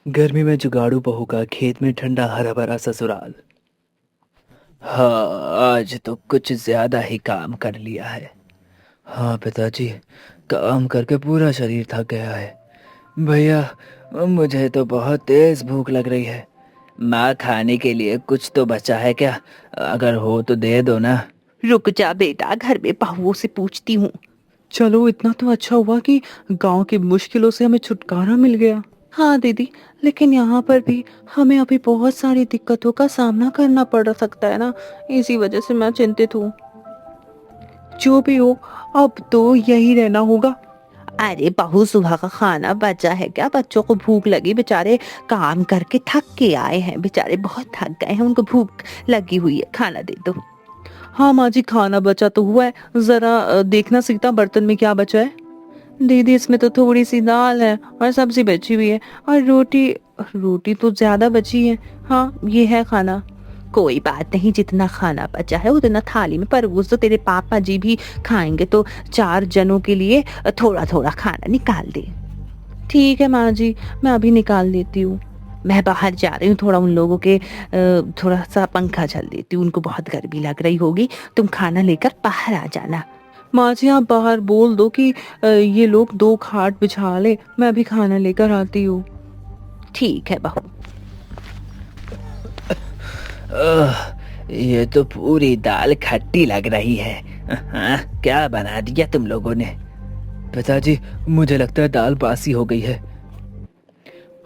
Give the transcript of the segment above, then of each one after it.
गर्मी में जुगाड़ू बहू का खेत में ठंडा हरा भरा ससुराल। हाँ, आज तो कुछ ज्यादा ही काम कर लिया है। हाँ पिताजी, काम करके पूरा शरीर थक गया है। भैया, मुझे तो बहुत तेज भूख लग रही है। माँ, खाने के लिए कुछ तो बचा है क्या? अगर हो तो दे दो ना। रुक जा बेटा, घर में बहुओं से पूछती हूँ। चलो, इतना तो अच्छा हुआ कि गांव की मुश्किलों से हमें छुटकारा मिल गया। हाँ दीदी, लेकिन यहाँ पर भी हमें अभी बहुत सारी दिक्कतों का सामना करना पड़ सकता है ना। इसी वजह से मैं चिंतित हूँ। जो भी हो, अब तो यही रहना होगा। अरे बहू, सुबह का खाना बचा है क्या? बच्चों को भूख लगी, बेचारे काम करके थक के आए हैं, बेचारे बहुत थक गए हैं, उनको भूख लगी हुई है, खाना दे दो। हाँ माँ जी, खाना बचा तो हुआ है। जरा देखना सीता, बर्तन में क्या बचा है। दीदी, इसमें तो थोड़ी सी दाल है और सब्जी बची हुई है, और रोटी। रोटी तो ज्यादा बची है। हाँ, ये है खाना। कोई बात नहीं, जितना खाना बचा है उतना थाली में परोस दो, तेरे पापा जी भी खाएंगे तो 4 जनों के लिए थोड़ा थोड़ा खाना निकाल दे। ठीक है माँ जी, मैं अभी निकाल देती हूँ। मैं बाहर जा रही हूँ, थोड़ा उन लोगों के थोड़ा सा पंखा झल देती हूँ, उनको बहुत गर्मी लग रही होगी। तुम खाना लेकर बाहर आ जाना। माँ जी, आप बाहर बोल दो कि ये लोग 2 खाट बिछा ले, मैं अभी खाना लेकर आती हूँ। ठीक है बहू। ये तो पूरी दाल खट्टी लग रही है। हाँ, क्या बना दिया तुम लोगों ने? पिताजी, मुझे लगता है दाल बासी हो गई है।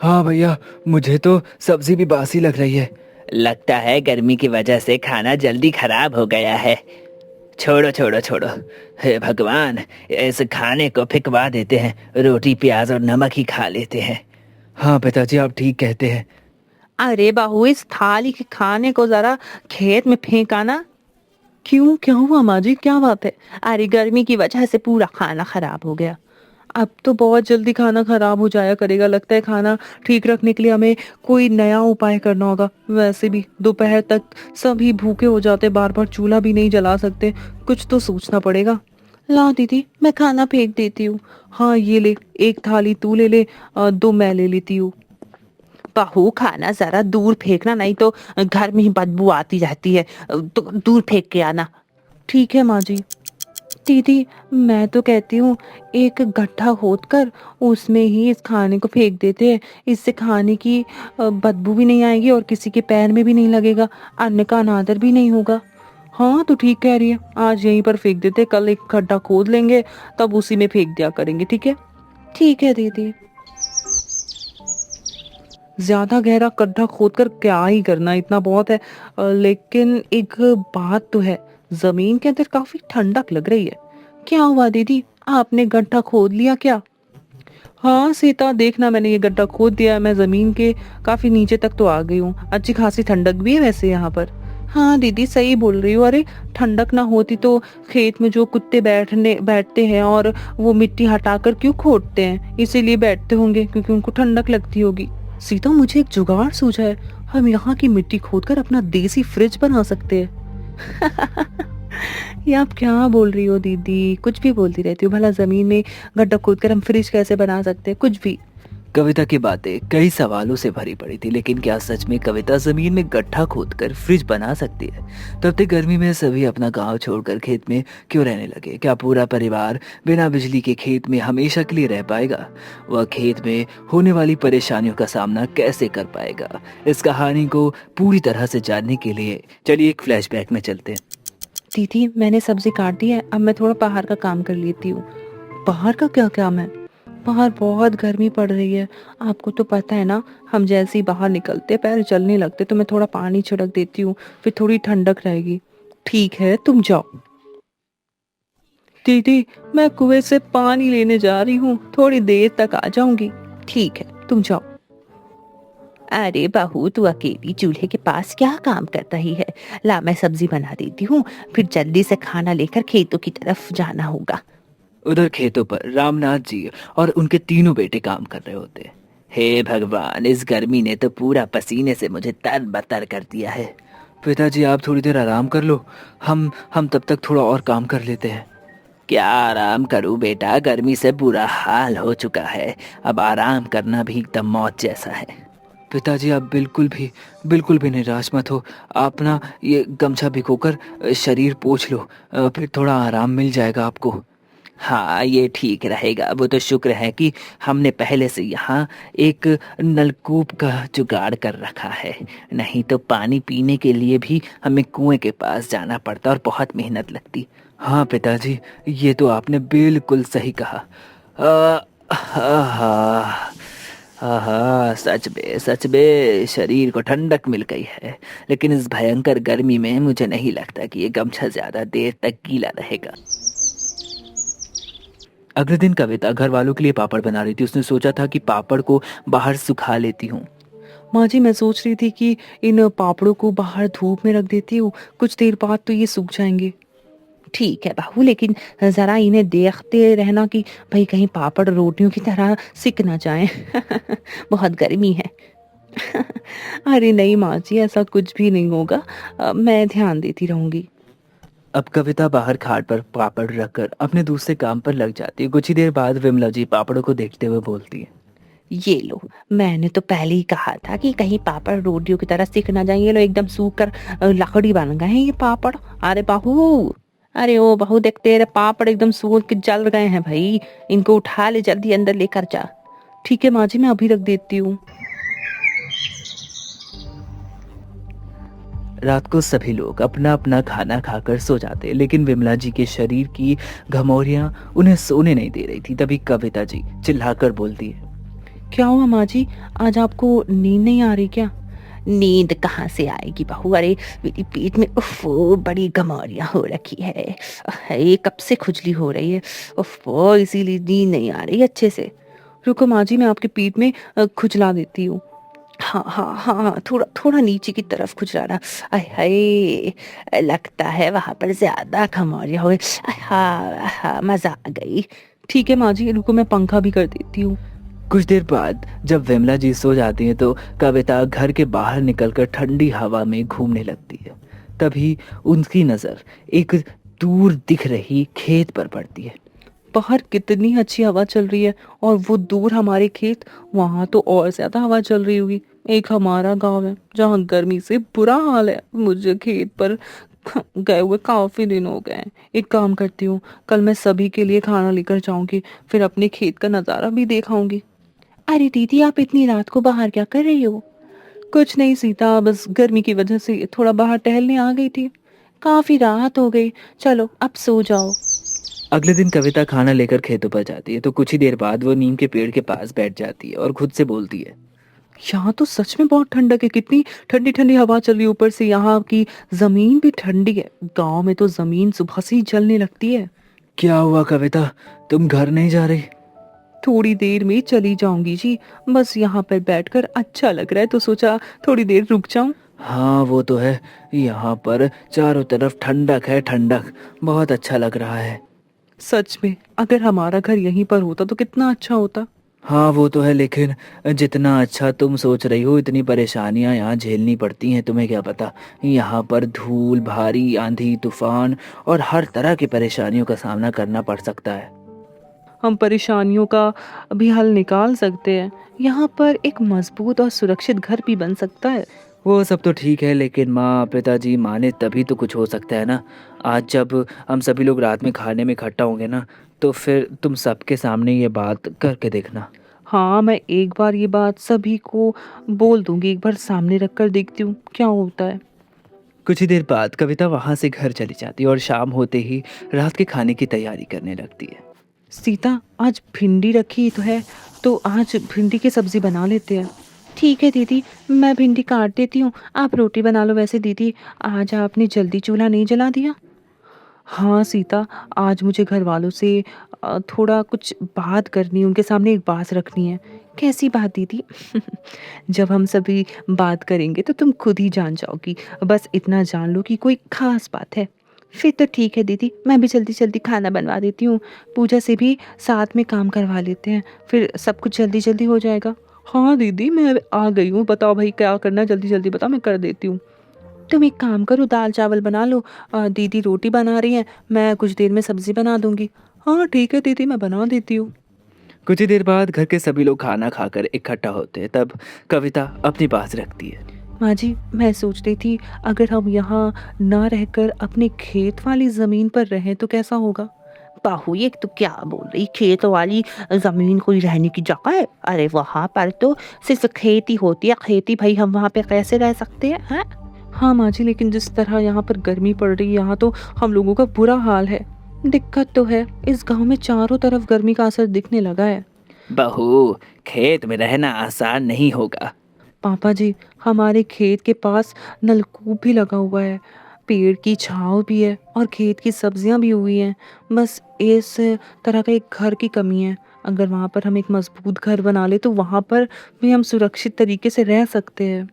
हाँ भैया, मुझे तो सब्जी भी बासी लग रही है। लगता है गर्मी की वजह से खाना जल्दी खराब हो गया है। छोड़ो छोड़ो छोड़ो, हे भगवान, इस खाने को फेंकवा देते हैं, रोटी प्याज और नमक ही खा लेते हैं। हाँ पिताजी, आप ठीक कहते हैं। अरे बहू, इस थाली के खाने को जरा खेत में फेंकाना। क्यों, क्या हुआ माँ जी, क्या बात है। अरे गर्मी की वजह से पूरा खाना खराब हो गया। अब तो बहुत जल्दी खाना खराब हो जाया करेगा। लगता है खाना ठीक रखने के लिए हमें कोई नया उपाय करना होगा। वैसे भी दोपहर तक सभी भूखे हो जाते, बार बार चूल्हा भी नहीं जला सकते। कुछ तो सोचना पड़ेगा। ला दीदी, मैं खाना फेंक देती हूँ। हाँ ये ले, 1 थाली तू ले ले, 2 मैं ले लेती हूँ। बहू, खाना जरा दूर फेंकना, नहीं तो घर में ही बदबू आती रहती है, तो दूर फेंक के आना। ठीक है माँ जी। दीदी, मैं तो कहती हूँ एक गड्ढा खोद कर उसमें ही इस खाने को फेंक देते हैं। इससे खाने की बदबू भी नहीं आएगी और किसी के पैर में भी नहीं लगेगा, अन्न का अनादर भी नहीं होगा। हाँ तो ठीक कह रही है, आज यहीं पर फेंक देते, कल एक गड्ढा खोद लेंगे, तब उसी में फेंक दिया करेंगे। ठीक है। ठीक है दीदी। ज्यादा गहरा गड्ढा खोद कर क्या ही करना, इतना बहुत है। लेकिन एक बात तो है, जमीन के अंदर काफी ठंडक लग रही है। क्या हुआ दीदी, आपने गड्ढा खोद लिया क्या? हाँ सीता, देखना, मैंने ये गड्ढा खोद दिया है। मैं जमीन के काफी नीचे तक तो आ गई हूँ। अच्छी खासी ठंडक भी है वैसे यहाँ पर। हाँ दीदी, सही बोल रही हो। अरे ठंडक ना होती तो खेत में जो कुत्ते बैठते हैं और वो मिट्टी हटाकर क्यों खोदते हैं? इसीलिए बैठते होंगे क्योंकि उनको ठंडक लगती होगी। सीता, मुझे एक जुगाड़ सूझा है। हम यहाँ की मिट्टी खोदकर अपना देसी फ्रिज बना सकते हैं। ये आप क्या बोल रही हो दीदी, कुछ भी बोलती रहती हो। भला जमीन में गड्ढा खोदकर हम फ्रिज कैसे बना सकते हैं? कुछ भी। कविता की बातें कई सवालों से भरी पड़ी थी, लेकिन क्या सच में कविता जमीन में गड्ढा खोदकर फ्रिज बना सकती है? तब तक गर्मी में सभी अपना गांव छोड़कर खेत में क्यों रहने लगे? क्या पूरा परिवार बिना बिजली के खेत में हमेशा के लिए रह पाएगा? वह खेत में होने वाली परेशानियों का सामना कैसे कर पाएगा? इस कहानी को पूरी तरह से जानने के लिए चलिए एक फ्लैशबैक में चलते हैं। दीदी, मैंने सब्जी काट दी है, अब मैं थोड़ा बाहर का काम कर लेती हूँ। बाहर का क्या काम है? बाहर बहुत गर्मी पड़ रही है, आपको तो पता है ना। हम जैसे ही बाहर निकलते पैर जलने लगते, तो मैं थोड़ा पानी छिड़क देती हूँ, फिर थोड़ी ठंडक रहेगी। ठीक है, तुम जाओ। दीदी, मैं कुएं से पानी लेने जा रही हूँ, थोड़ी देर तक आ जाऊंगी। ठीक है, तुम जाओ। अरे बहू, तू अकेली चूल्हे के पास क्या काम कर रही है? ला, मैं सब्जी बना देती हूँ, फिर जल्दी से खाना लेकर खेतों की तरफ जाना होगा। उधर खेतों पर रामनाथ जी और उनके तीनों बेटे काम कर रहे होते। हे भगवान, इस गर्मी ने तो पूरा पसीने से मुझे तरबतर कर दिया है। पिताजी, आप थोड़ी देर आराम कर लो, हम तब तक थोड़ा और काम कर लेते हैं। क्या आराम करूं बेटा, गर्मी से बुरा हाल हो चुका है। अब आराम करना भी एकदम मौत जैसा है। पिताजी आप बिल्कुल भी निराश मत हो। आप ना ये गमछा भिगोकर शरीर पोंछ लो, फिर थोड़ा आराम मिल जाएगा आपको। हाँ ये ठीक रहेगा। वो तो शुक्र है कि हमने पहले से यहाँ एक नलकूप का जुगाड़ कर रखा है, नहीं तो पानी पीने के लिए भी हमें कुएं के पास जाना पड़ता और बहुत मेहनत लगती। हाँ पिताजी, ये तो आपने बिल्कुल सही कहा। आहा, आहा, सच में शरीर को ठंडक मिल गई है। लेकिन इस भयंकर गर्मी में मुझे नहीं लगता कि ये गमछा ज्यादा देर तक गीला रहेगा। अगले दिन कविता घर वालों के लिए पापड़ बना रही थी। उसने सोचा था कि पापड़ को बाहर सुखा लेती हूँ। माँ जी, मैं सोच रही थी कि इन पापड़ों को बाहर धूप में रख देती हूँ, कुछ देर बाद तो ये सूख जाएंगे। ठीक है बहू, लेकिन जरा इन्हें देखते रहना कि भाई कहीं पापड़ रोटियों की तरह सिक ना जाएं। बहुत गर्मी है। अरे नहीं माँ जी, ऐसा कुछ भी नहीं होगा, मैं ध्यान देती रहूंगी। अब कविता बाहर खाट पर पापड़ रखकर अपने दूसरे काम पर लग जाती है। कुछ ही देर बाद विमला जी पापड़ों को देखते हुए बोलती है, ये लो, मैंने तो पहले ही कहा था कि कहीं पापड़ रोटियों की तरह सिक ना जाए। ये लो एकदम सूख कर लकड़ी बन गए हैं ये पापड़। अरे बहू, अरे ओ बहू, देख तेरे पापड़ एकदम सूख के जल गए हैं भाई। इनको उठा ले, जल्दी अंदर लेकर जा। ठीक है माँ जी, मैं अभी रख देती हूँ। रात को सभी लोग अपना अपना खाना खाकर सो जाते, लेकिन विमला जी के शरीर की घमौरियां उन्हें सोने नहीं दे रही थी। तभी कविता जी चिल्लाकर बोलती है, क्या हुआ माँ जी, आज आपको नींद नहीं आ रही क्या? नींद कहाँ से आएगी बहू? अरे मेरी पेट में उफ बड़ी गमौरियां हो रखी है। ये कब से खुजली हो रही है, उफ, इसीलिए नींद नहीं आ रही अच्छे से। रुको माँ जी, मैं आपकी पीठ में खुजला देती हूँ। हाँ हाँ हाँ हाँ, थोड़ा थोड़ा नीचे की तरफ खुजलाना। आय हाय, लगता है वहां पर ज्यादा गमौरियां हो गई। हाँ हाँ, मजा आ गई। ठीक है माँ जी, रुको मैं पंखा भी कर देती हूँ। कुछ देर बाद जब विमला जी सो जाती हैं तो कविता घर के बाहर निकलकर ठंडी हवा में घूमने लगती है। तभी उनकी नजर एक दूर दिख रही खेत पर पड़ती है। बाहर कितनी अच्छी हवा चल रही है, और वो दूर हमारे खेत, वहां तो और ज्यादा हवा चल रही होगी। एक हमारा गांव है जहाँ गर्मी से बुरा हाल है। मुझे खेत पर गए हुए काफी दिन हो गए हैं। एक काम करती हूँ, कल मैं सभी के लिए खाना लेकर जाऊंगी, फिर अपने खेत का नजारा भी देखाऊंगी। अरे दीदी, आप इतनी रात को बाहर क्या कर रही हो? कुछ नहीं सीता, बस गर्मी की वजह से थोड़ा बाहर टहलने आ गई थी। काफी रात हो गई, चलो अब सो जाओ। अगले दिन कविता खाना लेकर खेतों पर जाती है तो कुछ ही देर बाद वो नीम के पेड़ के पास बैठ जाती है और खुद से बोलती है, यहाँ तो सच में बहुत ठंडक है, कितनी ठंडी ठंडी हवा चल रही है। ऊपर से यहाँ की जमीन भी ठंडी है। गांव में तो जमीन सुबह से ही जलने लगती है। क्या हुआ कविता, तुम घर नहीं जा रही? थोड़ी देर में चली जाऊंगी जी, बस यहाँ पर बैठकर अच्छा लग रहा है तो सोचा थोड़ी देर रुक जाऊं। हाँ वो तो है, यहाँ पर चारों तरफ ठंडक है, ठंडक, बहुत अच्छा लग रहा है। सच में अगर हमारा घर यहीं पर होता तो कितना अच्छा होता। हाँ वो तो है, लेकिन जितना अच्छा तुम सोच रही हो इतनी परेशानियां यहाँ झेलनी पड़ती हैं। तुम्हें क्या पता, यहाँ पर धूल, भारी आंधी, तूफान और हर तरह की परेशानियों का सामना करना पड़ सकता है। हम परेशानियों का भी हल निकाल सकते हैं। यहाँ पर एक मजबूत और सुरक्षित घर भी बन सकता है। वो सब तो ठीक है, लेकिन माँ पिताजी माने तभी तो कुछ हो सकता है ना। आज जब हम सभी लोग रात में खाने में इकट्ठा होंगे ना, तो फिर तुम सबके सामने ये बात करके देखना। हाँ, मैं एक बार ये बात सभी को बोल दूंगी, एक बार सामने रख कर देखती हूँ क्या होता है। कुछ ही देर बाद कविता वहाँ से घर चली जाती है और शाम होते ही रात के खाने की तैयारी करने लगती है। सीता, आज भिंडी रखी तो है, तो आज भिंडी की सब्जी बना लेते हैं। ठीक है दीदी, मैं भिंडी काट देती हूँ, आप रोटी बना लो। वैसे दीदी, आज आपने जल्दी चूल्हा नहीं जला दिया? हाँ सीता, आज मुझे घर वालों से थोड़ा कुछ बात करनी, उनके सामने एक बात रखनी है। कैसी बात दीदी? जब हम सभी बात करेंगे तो तुम खुद ही जान जाओगी। बस इतना जान लो कि कोई खास बात है। फिर तो ठीक है दीदी, मैं भी जल्दी जल्दी खाना बनवा देती हूँ। पूजा से भी साथ में काम करवा लेते हैं, फिर सब कुछ जल्दी जल्दी हो जाएगा। हाँ दीदी, मैं आ गई हूँ, बताओ भाई क्या करना है, जल्दी जल्दी बताओ, मैं कर देती हूँ। तुम एक काम करो, दाल चावल बना लो। दीदी रोटी बना रही हैं, मैं कुछ देर में सब्जी बना दूंगी। हाँ ठीक है दीदी, मैं बना देती हूँ। कुछ ही देर बाद घर के सभी लोग खाना खाकर इकट्ठा होते हैं। तब कविता अपनी बात रखती है। माँ जी, मैं सोच रही थी अगर हम यहाँ ना रहकर अपने खेत वाली ज़मीन पर रहें तो कैसा होगा? बहू ये तो क्या बोल रही, खेत वाली जमीन कोई रहने की जगह है? अरे वहां पर तो सिर्फ खेती होती है, खेती भाई हम वहां पे कैसे रह सकते हैं हैं? हाँ माँ जी, लेकिन जिस तरह यहाँ पर गर्मी पड़ रही है, यहाँ तो हम लोगों का बुरा हाल है। दिक्कत तो है, इस गांव में चारों तरफ गर्मी का असर दिखने लगा है। बहू, खेत में रहना आसान नहीं होगा। पापा जी, हमारे खेत के पास नलकूप भी लगा हुआ है, पेड़ की छाँव भी है और खेत की सब्जियां भी हुई हैं। बस इस तरह का एक घर की कमी है। अगर वहाँ पर हम एक मजबूत घर बना ले तो वहाँ पर भी हम सुरक्षित तरीके से रह सकते हैं।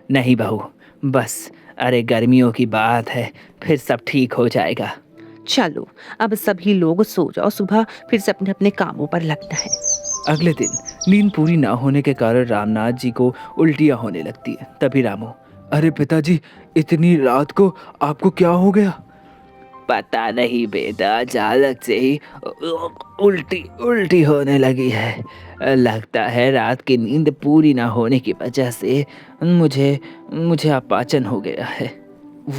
नहीं बहू, बस अरे गर्मियों की बात है, फिर सब ठीक हो जाएगा। चलो अब सभी लोग सो जाओ, सुबह फिर से अपने अपने कामों पर लगना है। अगले दिन नींद पूरी ना होने के कारण रामनाथ जी को उल्टियाँ होने लगती है। तभी रामू, अरे पिताजी, इतनी रात को आपको क्या हो गया? पता नहीं बेटा, अचानक से ही उल्टी उल्टी होने लगी है। लगता है रात की नींद पूरी ना होने की वजह से मुझे मुझे अपाचन हो गया है।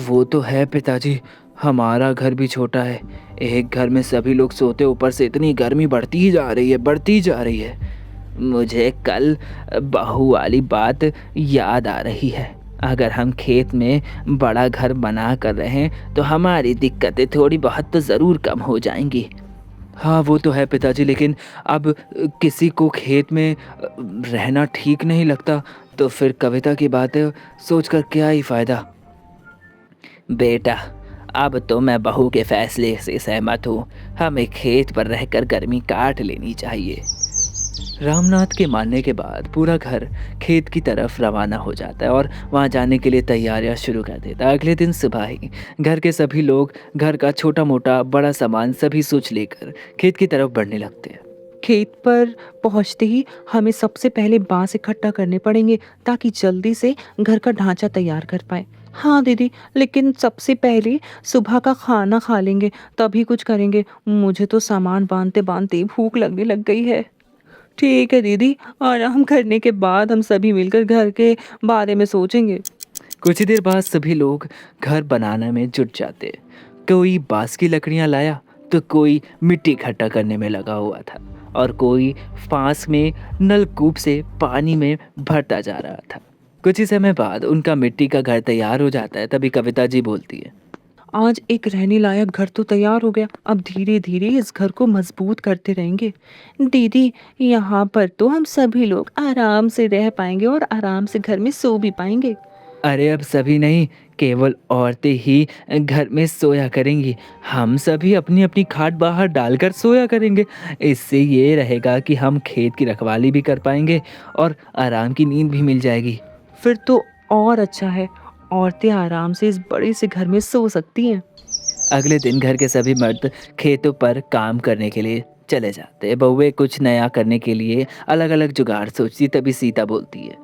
वो तो है पिताजी, हमारा घर भी छोटा है। एक घर में सभी लोग सोते, ऊपर से इतनी गर्मी बढ़ती ही जा रही है, बढ़ती ही जा रही है। मुझे कल बहू वाली बात याद आ रही है। अगर हम खेत में बड़ा घर बना कर रहें तो हमारी दिक्कतें थोड़ी बहुत तो ज़रूर कम हो जाएंगी। हाँ वो तो है पिताजी, लेकिन अब किसी को खेत में रहना ठीक नहीं लगता, तो फिर कविता की बातें सोचकर क्या ही फ़ायदा। बेटा, अब तो मैं बहू के फैसले से सहमत हूँ। हमें खेत पर रहकर गर्मी काट लेनी चाहिए। रामनाथ के मानने के बाद पूरा घर खेत की तरफ रवाना हो जाता है और वहाँ जाने के लिए तैयारियां शुरू कर देता है। अगले दिन सुबह ही घर के सभी लोग घर का छोटा मोटा बड़ा सामान सभी सोच लेकर खेत की तरफ बढ़ने लगते हैं। खेत पर पहुंचते ही हमें सबसे पहले बांस इकट्ठा करने पड़ेंगे ताकि जल्दी से घर का ढांचा तैयार कर पाए। हाँ दीदी, लेकिन सबसे पहले सुबह का खाना खा लेंगे, तभी कुछ करेंगे। मुझे तो सामान बांधते बांधते भूख लगने लग गई है। ठीक है दीदी, आराम करने के बाद हम सभी मिलकर घर के बारे में सोचेंगे। कुछ ही देर बाद सभी लोग घर बनाने में जुट जाते। कोई बांस की लकड़ियां लाया तो कोई मिट्टी इकट्ठा करने में लगा हुआ था और कोई पास में नलकूप से पानी में भरता जा रहा था। कुछ ही समय बाद उनका मिट्टी का घर तैयार हो जाता है। तभी कविता जी बोलती है, आज एक रहने लायक घर तो तैयार हो गया, अब धीरे धीरे इस घर को मजबूत करते रहेंगे। दीदी, यहाँ पर तो हम सभी लोग आराम से रह पाएंगे और आराम से घर में सो भी पाएंगे। अरे अब सभी नहीं, केवल औरतें ही घर में सोया करेंगी। हम सभी अपनी अपनी खाट बाहर डालकर सोया करेंगे। इससे ये रहेगा कि हम खेत की रखवाली भी कर पाएंगे और आराम की नींद भी मिल जाएगी। फिर तो और अच्छा है, औरतें आराम से इस बड़े से घर में सो सकती हैं। अगले दिन घर के सभी मर्द खेतों पर काम करने के लिए चले जाते हैं। बहुएं कुछ नया करने के लिए अलग अलग जुगाड़ सोचती। तभी सीता बोलती है,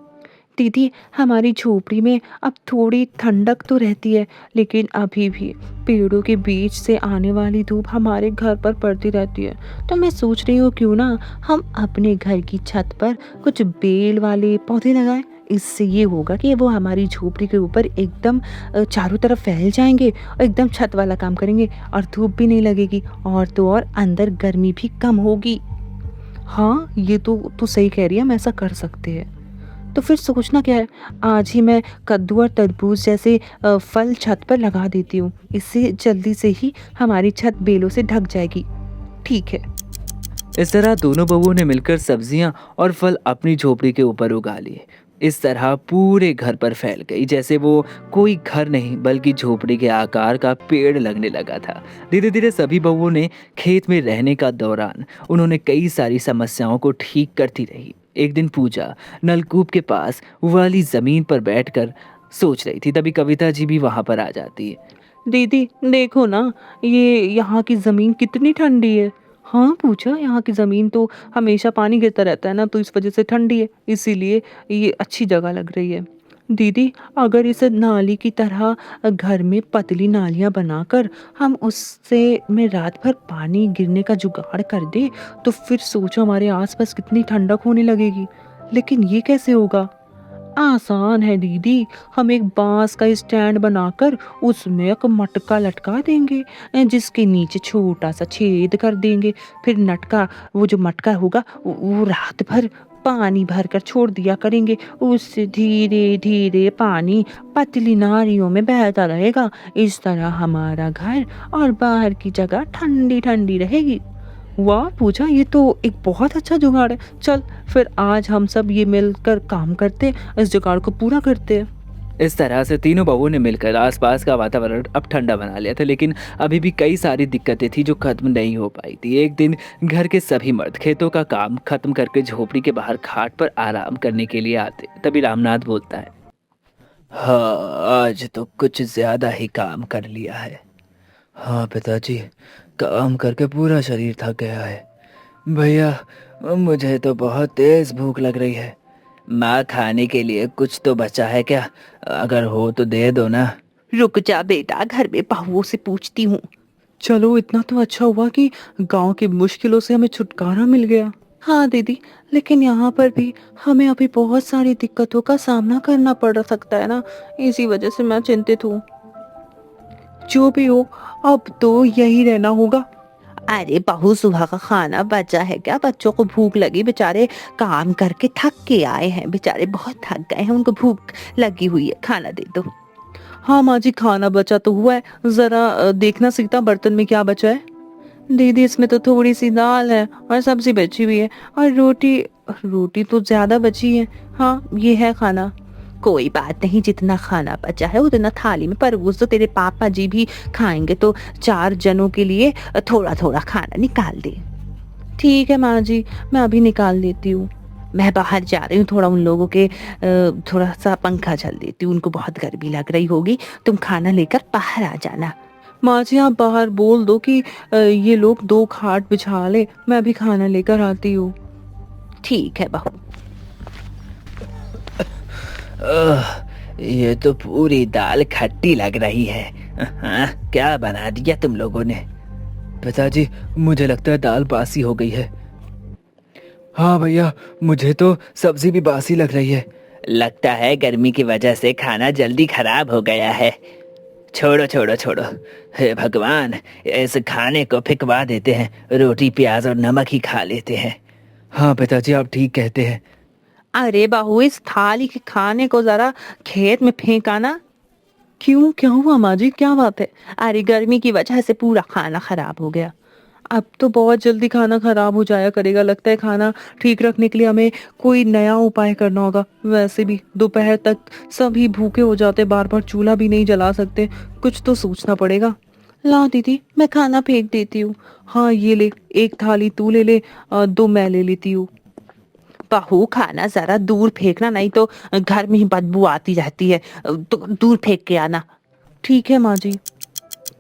दीदी, हमारी झोपड़ी में अब थोड़ी ठंडक तो रहती है, लेकिन अभी भी पेड़ों के बीच से आने वाली धूप हमारे घर पर पड़ती रहती है। तो मैं सोच रही हूँ क्यों ना हम अपने घर की छत पर कुछ बेल वाले पौधे लगाएं। इससे ये होगा कि वो हमारी झोपड़ी के ऊपर एकदम चारों तरफ फैल जाएंगे और एकदम छत वाला काम करेंगे और धूप भी नहीं लगेगी, और तो और अंदर गर्मी भी कम होगी। हाँ, ये तो सही कह रही है, हम ऐसा कर सकते हैं। तो फिर सोचना क्या है, आज ही मैं कद्दू और तरबूज जैसे फल छत पर लगा देती हूँ। इससे जल्दी से ही हमारी छत बेलों से ढक जाएगी। ठीक है। इस तरह दोनों बबुओं ने मिलकर सब्जियां और फल अपनी झोपड़ी के ऊपर उगा लिए। इस तरह पूरे घर पर फैल गई, जैसे वो कोई घर नहीं बल्कि झोपड़ी के आकार का पेड़ लगने लगा था। धीरे धीरे सभी बबुओं ने खेत में रहने का दौरान उन्होंने कई सारी समस्याओं को ठीक करती रही। एक दिन पूजा नलकूप के पास वाली जमीन पर बैठकर सोच रही थी। तभी कविता जी भी वहां पर आ जाती है। दीदी देखो ना, ये यहाँ की ज़मीन कितनी ठंडी है। हाँ पूछा, यहाँ की ज़मीन तो हमेशा पानी गिरता रहता है ना, तो इस वजह से ठंडी है, इसीलिए ये अच्छी जगह लग रही है। दीदी, अगर इसे नाली की तरह घर में पतली नालियाँ बनाकर हम उससे में रात भर पानी गिरने का जुगाड़ कर दें, तो फिर सोचो हमारे आसपास कितनी ठंडक होने लगेगी। लेकिन ये कैसे होगा? आसान है दीदी, हम एक बांस का स्टैंड बनाकर उसमें एक मटका लटका देंगे, जिसके नीचे छोटा सा छेद कर देंगे। फिर नटका वो जो मटका होगा वो रात भर पानी भरकर छोड़ दिया करेंगे। उससे धीरे धीरे पानी पतली नालियों में बहता रहेगा। इस तरह हमारा घर और बाहर की जगह ठंडी ठंडी रहेगी। वाह पूजा, ये तो एक बहुत अच्छा जुगाड़ है। चल फिर आज हम सब ये मिलकर काम करते, इस जुगाड़ को पूरा करते हैं। इस तरह से तीनों बहुओं ने मिलकर आसपास का वातावरण अब ठंडा बना लिया था, लेकिन अभी भी कई सारी दिक्कतें थी जो खत्म नहीं हो पाई थी। एक दिन घर के सभी मर्द खेतों का काम खत्म करके झोपड़ी के बाहर खाट पर आराम करने के लिए आते। तभी रामनाथ बोलता है, हाँ आज तो कुछ ज्यादा ही काम कर लिया है। हाँ पिताजी, काम करके पूरा शरीर थक गया है। भैया मुझे तो बहुत तेज भूख लग रही है। माँ खाने के लिए कुछ तो बचा है क्या? अगर हो तो दे दो ना। रुक जा बेटा, घर में बहुओं से पूछती हूँ। चलो इतना तो अच्छा हुआ कि गांव की मुश्किलों से हमें छुटकारा मिल गया। हाँ दीदी, लेकिन यहाँ पर भी हमें अभी बहुत सारी दिक्कतों का सामना करना पड़ सकता है ना, इसी वजह से मैं चिंतित हूँ। जो भी हो, अब तो यही रहना होगा। अरे बहू, सुबह का खाना बचा है क्या? बच्चों को भूख लगी, बेचारे काम करके थक के आए हैं, बेचारे बहुत थक गए हैं, उनको भूख लगी हुई है, खाना दे दो। हाँ माँ जी, खाना बचा तो हुआ है, जरा देखना सीता बर्तन में क्या बचा है। दीदी इसमें तो थोड़ी सी दाल है और सब्जी बची हुई है, और रोटी रोटी तो ज्यादा बची है। हाँ ये है खाना। कोई बात नहीं, जितना खाना बचा है उतना थाली में परोस दो, तेरे पापा जी भी खाएंगे तो 4 जनों के लिए थोड़ा थोड़ा खाना निकाल दे। ठीक है माँ जी, मैं अभी निकाल देती हूँ। मैं बाहर जा रही हूँ, थोड़ा उन लोगों के थोड़ा सा पंखा चल देती हूँ, उनको बहुत गर्मी लग रही होगी। तुम खाना लेकर बाहर आ जाना। माँ जी आप बाहर बोल दो कि ये लोग 2 खाट बिछा ले, मैं अभी खाना लेकर आती हूँ। ठीक है बहू। ये तो पूरी दाल खट्टी लग रही है। हाँ, क्या बना दिया तुम लोगों ने? पिताजी मुझे लगता है दाल बासी हो गई है। हाँ भैया, मुझे तो सब्जी भी बासी लग रही है। लगता है गर्मी की वजह से खाना जल्दी खराब हो गया है। छोड़ो छोड़ो छोड़ो, हे भगवान, इस खाने को फेंकवा देते हैं, रोटी प्याज और नमक ही खा लेते हैं। हाँ पिताजी आप ठीक कहते हैं। अरे बहू, इस थाली के खाने को जरा खेत में फेंका ना। क्यों, क्या हुआ माँ जी, क्या बात है? अरे गर्मी की वजह से पूरा खाना खराब हो गया। अब तो बहुत जल्दी खाना खराब हो जाया करेगा, लगता है खाना ठीक रखने के लिए हमें कोई नया उपाय करना होगा। वैसे भी दोपहर तक सभी भूखे हो जाते, बार बार चूल्हा भी नहीं जला सकते, कुछ तो सोचना पड़ेगा। ला दीदी, मैं खाना फेंक देती हूँ। हाँ ये ले, 1 थाली तू ले ले, 2 मैं ले लेती हूँ। बहू खाना जरा दूर फेंकना, नहीं तो घर में ही बदबू आती रहती है, तो दूर फेंक के आना। ठीक है माँ जी।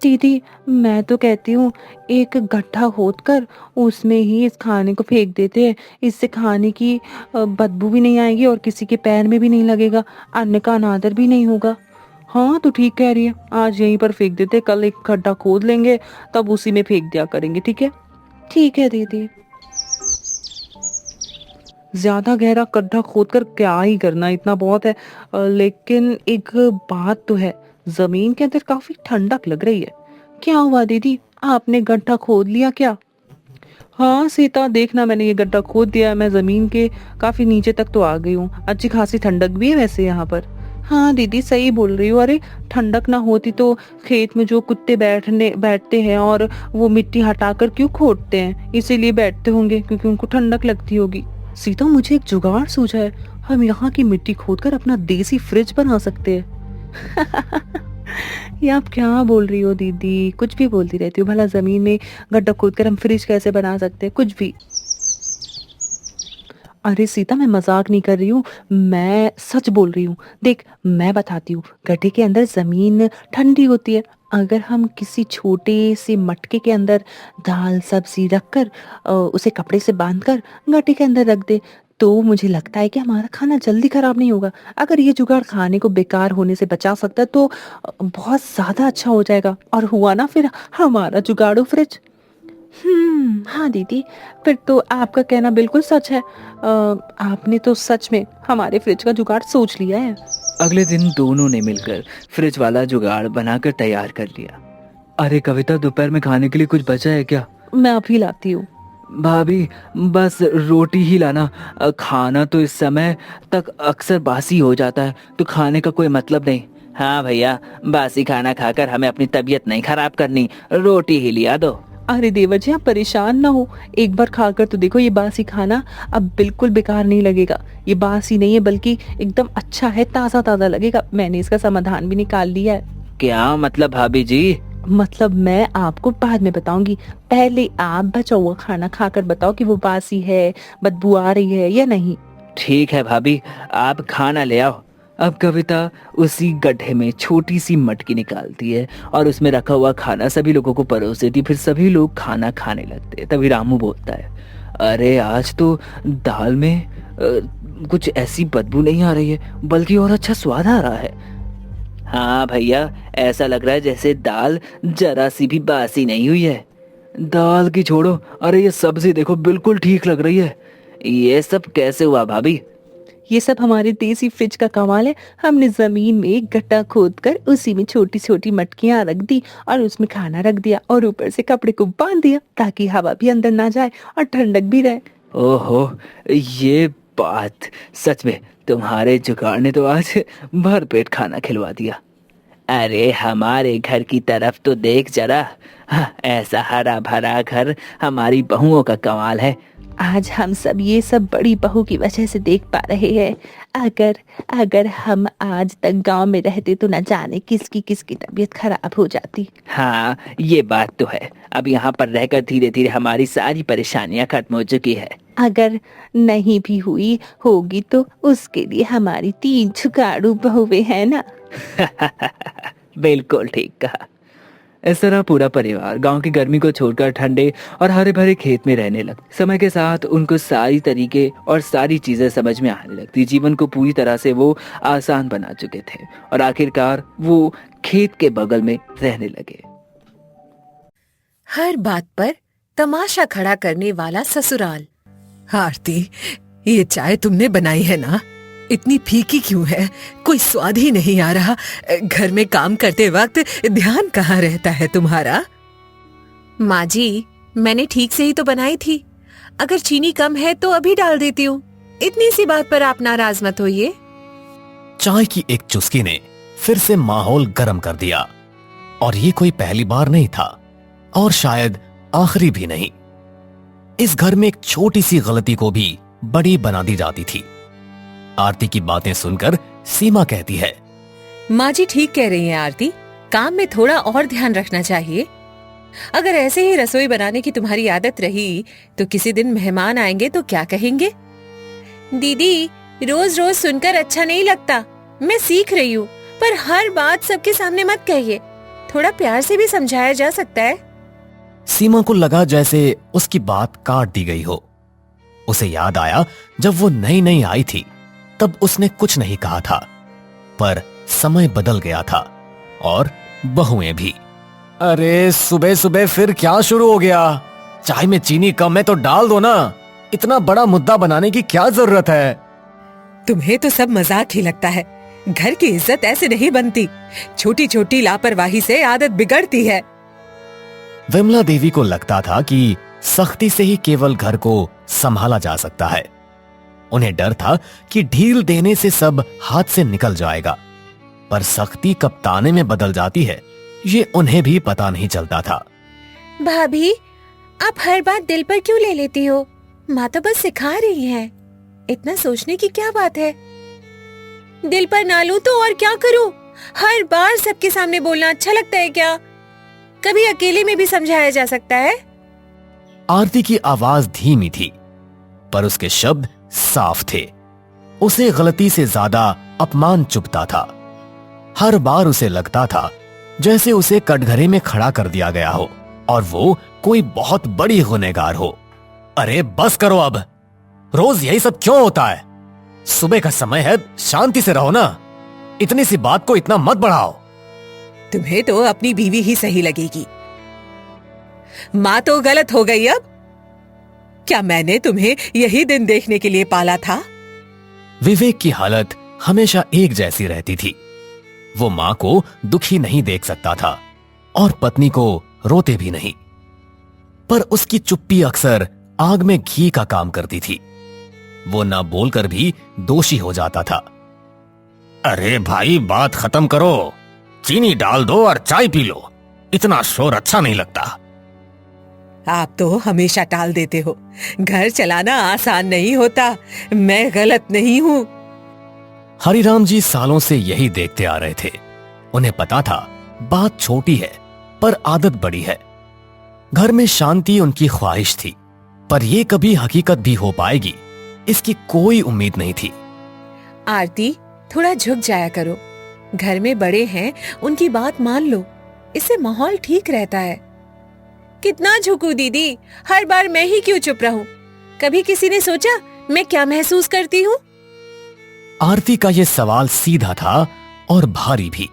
दीदी मैं तो कहती हूँ एक गड्ढा खोदकर उसमें ही इस खाने को फेंक देते हैं, इससे खाने की बदबू भी नहीं आएगी और किसी के पैर में भी नहीं लगेगा, अन्न का अनादर भी नहीं होगा। हाँ तो ठीक कह रही है, आज यहीं पर फेंक देते, कल एक गड्ढा खोद लेंगे तब उसी में फेंक दिया करेंगे। ठीक है। ठीक है दीदी। ज्यादा गहरा गड्ढा खोदकर क्या ही करना, इतना बहुत है। लेकिन एक बात तो है, जमीन के अंदर काफी ठंडक लग रही है। क्या हुआ दीदी, आपने गड्ढा खोद लिया क्या? हाँ सीता, देखना मैंने ये गड्ढा खोद दिया है, मैं जमीन के काफी नीचे तक तो आ गई हूँ। अच्छी खासी ठंडक भी है वैसे यहाँ पर। हाँ दीदी सही बोल रही हो। अरे ठंडक ना होती तो खेत में जो कुत्ते बैठते हैं और वो मिट्टी हटाकर क्यों खोदते हैं, इसीलिए बैठते होंगे क्योंकि उनको ठंडक लगती होगी। सीता मुझे एक जुगाड़ सूझा है, हम यहाँ की मिट्टी खोदकर अपना देसी फ्रिज बना सकते हैं। ये आप क्या बोल रही हो दीदी, कुछ भी बोलती रहती हो। भला जमीन में गड्ढा खोदकर हम फ्रिज कैसे बना सकते हैं, कुछ भी। अरे सीता मैं मजाक नहीं कर रही हूँ, मैं सच बोल रही हूँ। देख मैं बताती हूँ, गड्ढे के अंदर जमीन ठंडी होती है, अगर हम किसी छोटे से मटके के अंदर दाल सब्जी रखकर उसे कपड़े से बांधकर गड्ढे के अंदर रख दे तो मुझे लगता है कि हमारा खाना जल्दी खराब नहीं होगा। अगर ये जुगाड़ खाने को बेकार होने से बचा सकता है तो बहुत ज्यादा अच्छा हो जाएगा। और हुआ ना फिर हमारा जुगाड़ू फ्रिज। हाँ दीदी, फिर तो आपका कहना बिल्कुल सच है। आपने तो सच में हमारे फ्रिज का जुगाड़ सोच लिया है। अगले दिन दोनों ने मिलकर फ्रिज वाला जुगाड़ बनाकर तैयार कर लिया। अरे कविता, दोपहर में खाने के लिए कुछ बचा है क्या? मैं अभी लाती हूँ। भाभी, बस रोटी ही लाना। खाना तो इस समय तक अक्सर बासी हो जाता है, तो खाने का कोई मतलब नहीं। हाँ भैया, बासी खाना खाकर हमें अपनी तबीयत नहीं खराब करनी, रोटी ही लिया दो। अरे देवर जी, आप परेशान ना हो, एक बार खाकर तो देखो। ये बासी खाना अब बिल्कुल बेकार नहीं लगेगा। ये बासी नहीं है बल्कि एकदम अच्छा है, ताज़ा ताज़ा लगेगा। मैंने इसका समाधान भी निकाल लिया है। क्या मतलब भाभी जी? मतलब मैं आपको बाद में बताऊंगी। पहले आप बचा हुआ खाना खाकर बताओ कि वो बासी है, बदबू आ रही है या नहीं। ठीक है भाभी, आप खाना ले आओ। अब कविता उसी गड्ढे में छोटी सी मटकी निकालती है और उसमें रखा हुआ खाना सभी लोगों को परोस देती। फिर सभी लोग खाना खाने लगते हैं। तभी रामू बोलता है, अरे आज तो दाल में कुछ ऐसी बदबू नहीं आ रही है, बल्कि और अच्छा स्वाद आ रहा है। हाँ भैया, ऐसा लग रहा है जैसे दाल जरा सी भी बासी नहीं हुई है। दाल की छोड़ो, अरे ये सब्जी देखो, बिल्कुल ठीक लग रही है। ये सब कैसे हुआ भाभी? ये सब हमारे देसी फ्रिज का कमाल है। हमने जमीन में एक गड्ढा खोद कर उसी में छोटी छोटी मटकियां रख दी और उसमें खाना रख दिया और ऊपर से कपड़े को बांध दिया ताकि हवा भी अंदर ना जाए और ठंडक भी रहे। ओहो, ये बात सच में तुम्हारे जुगाड़ ने तो आज भर पेट खाना खिलवा दिया। अरे हमारे घर की तरफ तो देख जरा। हाँ, ऐसा हरा भरा घर हमारी बहुओं का कमाल है। आज हम सब ये सब बड़ी बहू की वजह से देख पा रहे हैं। अगर हम आज तक गांव में रहते तो न जाने किसकी किसकी तबीयत खराब हो जाती। हाँ, ये बात तो है। अब यहाँ पर रहकर धीरे धीरे हमारी सारी परेशानियां खत्म हो चुकी है। अगर नहीं भी हुई होगी तो उसके लिए हमारी 3 जुगाड़ू बहुएं हैं ना। बिल्कुल ठीक कहा। इस तरह पूरा परिवार गांव की गर्मी को छोड़कर ठंडे और हरे भरे खेत में रहने लगा। समय के साथ उनको सारी तरीके और सारी चीजें समझ में आने लगती। जीवन को पूरी तरह से वो आसान बना चुके थे और आखिरकार वो खेत के बगल में रहने लगे। हर बात पर तमाशा खड़ा करने वाला ससुराल। आरती, ये चाय तुमने बनाई है ना? इतनी फीकी क्यों है? कोई स्वाद ही नहीं आ रहा। घर में काम करते वक्त ध्यान कहाँ रहता है तुम्हारा? माँ जी, मैंने ठीक से ही तो बनाई थी। अगर चीनी कम है तो अभी डाल देती हूँ। इतनी सी बात पर आप नाराज मत होइए। चाय की एक चुस्की ने फिर से माहौल गर्म कर दिया। और ये कोई पहली बार नहीं था और शायद आखिरी भी नहीं। इस घर में एक छोटी सी गलती को भी बड़ी बना दी जाती थी। आरती की बातें सुनकर सीमा कहती है, माँ जी ठीक कह रही हैं आरती, काम में थोड़ा और ध्यान रखना चाहिए। अगर ऐसे ही रसोई बनाने की तुम्हारी आदत रही तो किसी दिन मेहमान आएंगे तो क्या कहेंगे? दीदी, रोज रोज सुनकर अच्छा नहीं लगता। मैं सीख रही हूँ, पर हर बात सबके सामने मत कहिए। थोड़ा प्यार से भी समझाया जा सकता है। सीमा को लगा जैसे उसकी बात काट दी गई हो। उसे याद आया जब वो नई नई आई थी तब उसने कुछ नहीं कहा था, पर समय बदल गया था और बहुएं भी। अरे सुबह सुबह फिर क्या शुरू हो गया? चाय में चीनी कम है तो डाल दो ना। इतना बड़ा मुद्दा बनाने की क्या जरूरत है? तुम्हें तो सब मजाक ही लगता है। घर की इज्जत ऐसे नहीं बनती। छोटी छोटी लापरवाही से आदत बिगड़ती है। विमला देवी को लगता था कि सख्ती से ही केवल घर को संभाला जा सकता है। उन्हें डर था कि ढील देने से सब हाथ से निकल जाएगा, पर सख्ती कब ताने में बदल जाती है ये उन्हें भी पता नहीं चलता था। भाभी, आप हर बात दिल पर क्यों ले लेती हो? माँ तो बस सिखा रही है। इतना सोचने की क्या बात है? दिल पर ना लूं तो और क्या करूं? हर बार सबके सामने बोलना अच्छा लगता है क्या? कभी अकेले में भी समझाया जा सकता है। आरती की आवाज धीमी थी, पर उसके शब्द साफ थे। उसे गलती से ज्यादा अपमान चुभता था। हर बार उसे लगता था जैसे उसे कटघरे में खड़ा कर दिया गया हो और वो कोई बहुत बड़ी गुनहगार हो। अरे बस करो अब। रोज यही सब क्यों होता है? सुबह का समय है, शांति से रहो ना। इतनी सी बात को इतना मत बढ़ाओ। तुम्हें तो अपनी बीवी ही सही लगेगी। माँ तो गलत हो गई अब। क्या मैंने तुम्हें यही दिन देखने के लिए पाला था? विवेक की हालत हमेशा एक जैसी रहती थी। वो मां को दुखी नहीं देख सकता था और पत्नी को रोते भी नहीं, पर उसकी चुप्पी अक्सर आग में घी का काम करती थी। वो ना बोलकर भी दोषी हो जाता था। अरे भाई, बात खत्म करो, चीनी डाल दो और चाय पी लो। इतना शोर अच्छा नहीं लगता। आप तो हमेशा टाल देते हो। घर चलाना आसान नहीं होता। मैं गलत नहीं हूँ। हरिराम जी सालों से यही देखते आ रहे थे। उन्हें पता था बात छोटी है पर आदत बड़ी है। घर में शांति उनकी ख्वाहिश थी, पर यह कभी हकीकत भी हो पाएगी इसकी कोई उम्मीद नहीं थी। आरती, थोड़ा झुक जाया करो। घर में बड़े हैं, उनकी बात मान लो। इससे माहौल ठीक रहता है। कितना झुकूं दीदी, हर बार मैं ही क्यों चुप रहूं? कभी किसी ने सोचा मैं क्या महसूस करती हूँ? आरती का यह सवाल सीधा था और भारी भी।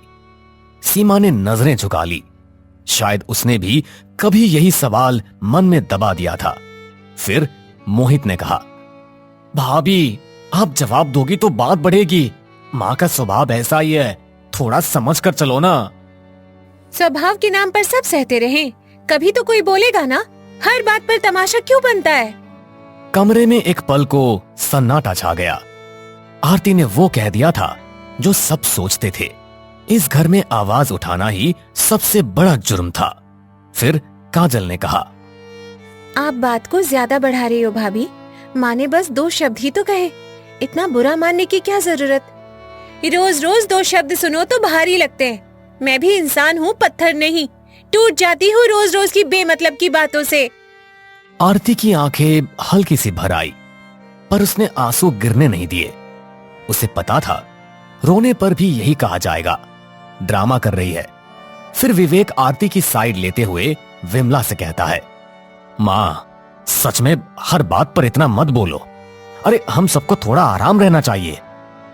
सीमा ने नजरें झुका ली। शायद उसने भी कभी यही सवाल मन में दबा दिया था। फिर मोहित ने कहा, भाभी, आप जवाब दोगी तो बात बढ़ेगी। माँ का स्वभाव ऐसा ही है, थोड़ा समझ कर चलो ना। स्वभाव के नाम पर सब सहते रहें, कभी तो कोई बोलेगा ना। हर बात पर तमाशा क्यों बनता है? कमरे में एक पल को सन्नाटा छा गया। आरती ने वो कह दिया था जो सब सोचते थे। इस घर में आवाज उठाना ही सबसे बड़ा जुर्म था। फिर काजल ने कहा, आप बात को ज्यादा बढ़ा रही हो भाभी। माँ ने बस 2 शब्द ही तो कहे, इतना बुरा मानने की क्या जरूरत? रोज रोज 2 शब्द सुनो तो भारी लगते हैं। मैं भी इंसान हूँ, पत्थर नहीं। टूट जाती हूँ रोज रोज की बेमतलब की बातों से। आरती की आंखें हल्की सी भर आई, पर उसने आंसू गिरने नहीं दिए। उसे पता था रोने पर भी यही कहा जाएगा, ड्रामा कर रही है। फिर विवेक आरती की साइड लेते हुए विमला से कहता है, माँ, सच में हर बात पर इतना मत बोलो। अरे, हम सबको थोड़ा आराम रहना चाहिए।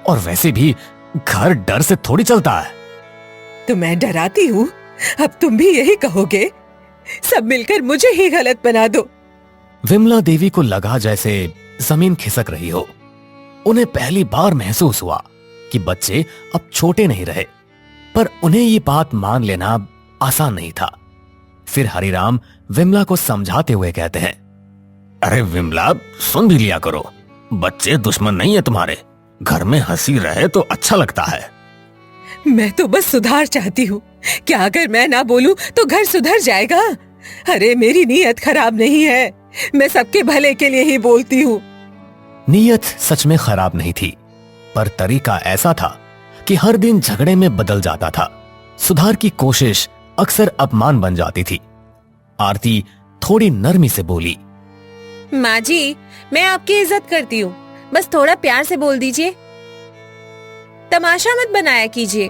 और वैसे भी घर डर से थोड़ी चलता है। तो मैं डराती हूँ? अब तुम भी यही कहोगे? सब मिलकर मुझे ही गलत बना दो। विमला देवी को लगा जैसे जमीन खिसक रही हो। उन्हें पहली बार महसूस हुआ कि बच्चे अब छोटे नहीं रहे, पर उन्हें ये बात मान लेना आसान नहीं था। फिर हरिराम विमला को समझाते हुए कहते हैं, अरे विमला, सुन भी लिया करो। बच्चे दुश्मन नहीं है तुम्हारे। घर में हंसी रहे तो अच्छा लगता है। मैं तो बस सुधार चाहती हूँ। क्या अगर मैं ना बोलूं तो घर सुधर जाएगा? अरे, मेरी नीयत खराब नहीं है। मैं सबके भले के लिए ही बोलती हूँ। नीयत सच में खराब नहीं थी, पर तरीका ऐसा था कि हर दिन झगड़े में बदल जाता था। सुधार की कोशिश अक्सर अपमान बन जाती थी। आरती थोड़ी नरमी से बोली, माँ जी, मैं आपकी इज्जत करती हूँ, बस थोड़ा प्यार से बोल दीजिए। तमाशा मत बनाया कीजिए।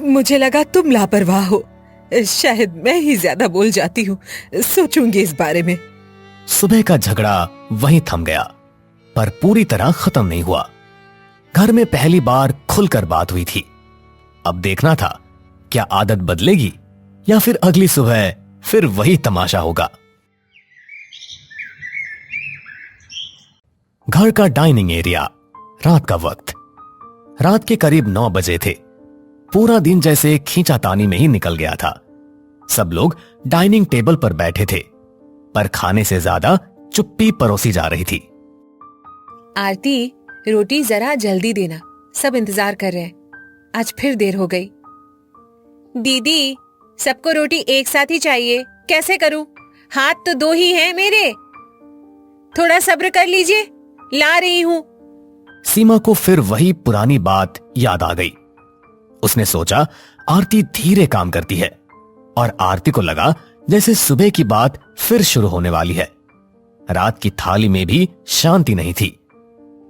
मुझे लगा तुम लापरवाह हो। शायद मैं ही ज्यादा बोल जाती हूँ। सोचूंगी इस बारे में। सुबह का झगड़ा वहीं थम गया, पर पूरी तरह खत्म नहीं हुआ। घर में पहली बार खुलकर बात हुई थी। अब देखना था क्या आदत बदलेगी या फिर अगली सुबह फिर वही तमाशा होगा। घर का डाइनिंग एरिया, रात का वक्त। रात के करीब 9 बजे थे। पूरा दिन जैसे खींचातानी में ही निकल गया था। सब लोग डाइनिंग टेबल पर बैठे थे, पर खाने से ज्यादा चुप्पी परोसी जा रही थी। आरती, रोटी जरा जल्दी देना, सब इंतजार कर रहे हैं। आज फिर देर हो गई। दीदी, सबको रोटी एक साथ ही चाहिए। कैसे करूं? हाथ तो 2 ही हैं मेरे। थोड़ा सब्र कर लीजिए, ला रही हूँ। सीमा को फिर वही पुरानी बात याद आ गई। उसने सोचा आरती धीरे काम करती है, और आरती को लगा जैसे सुबह की बात फिर शुरू होने वाली है। रात की थाली में भी शांति नहीं थी।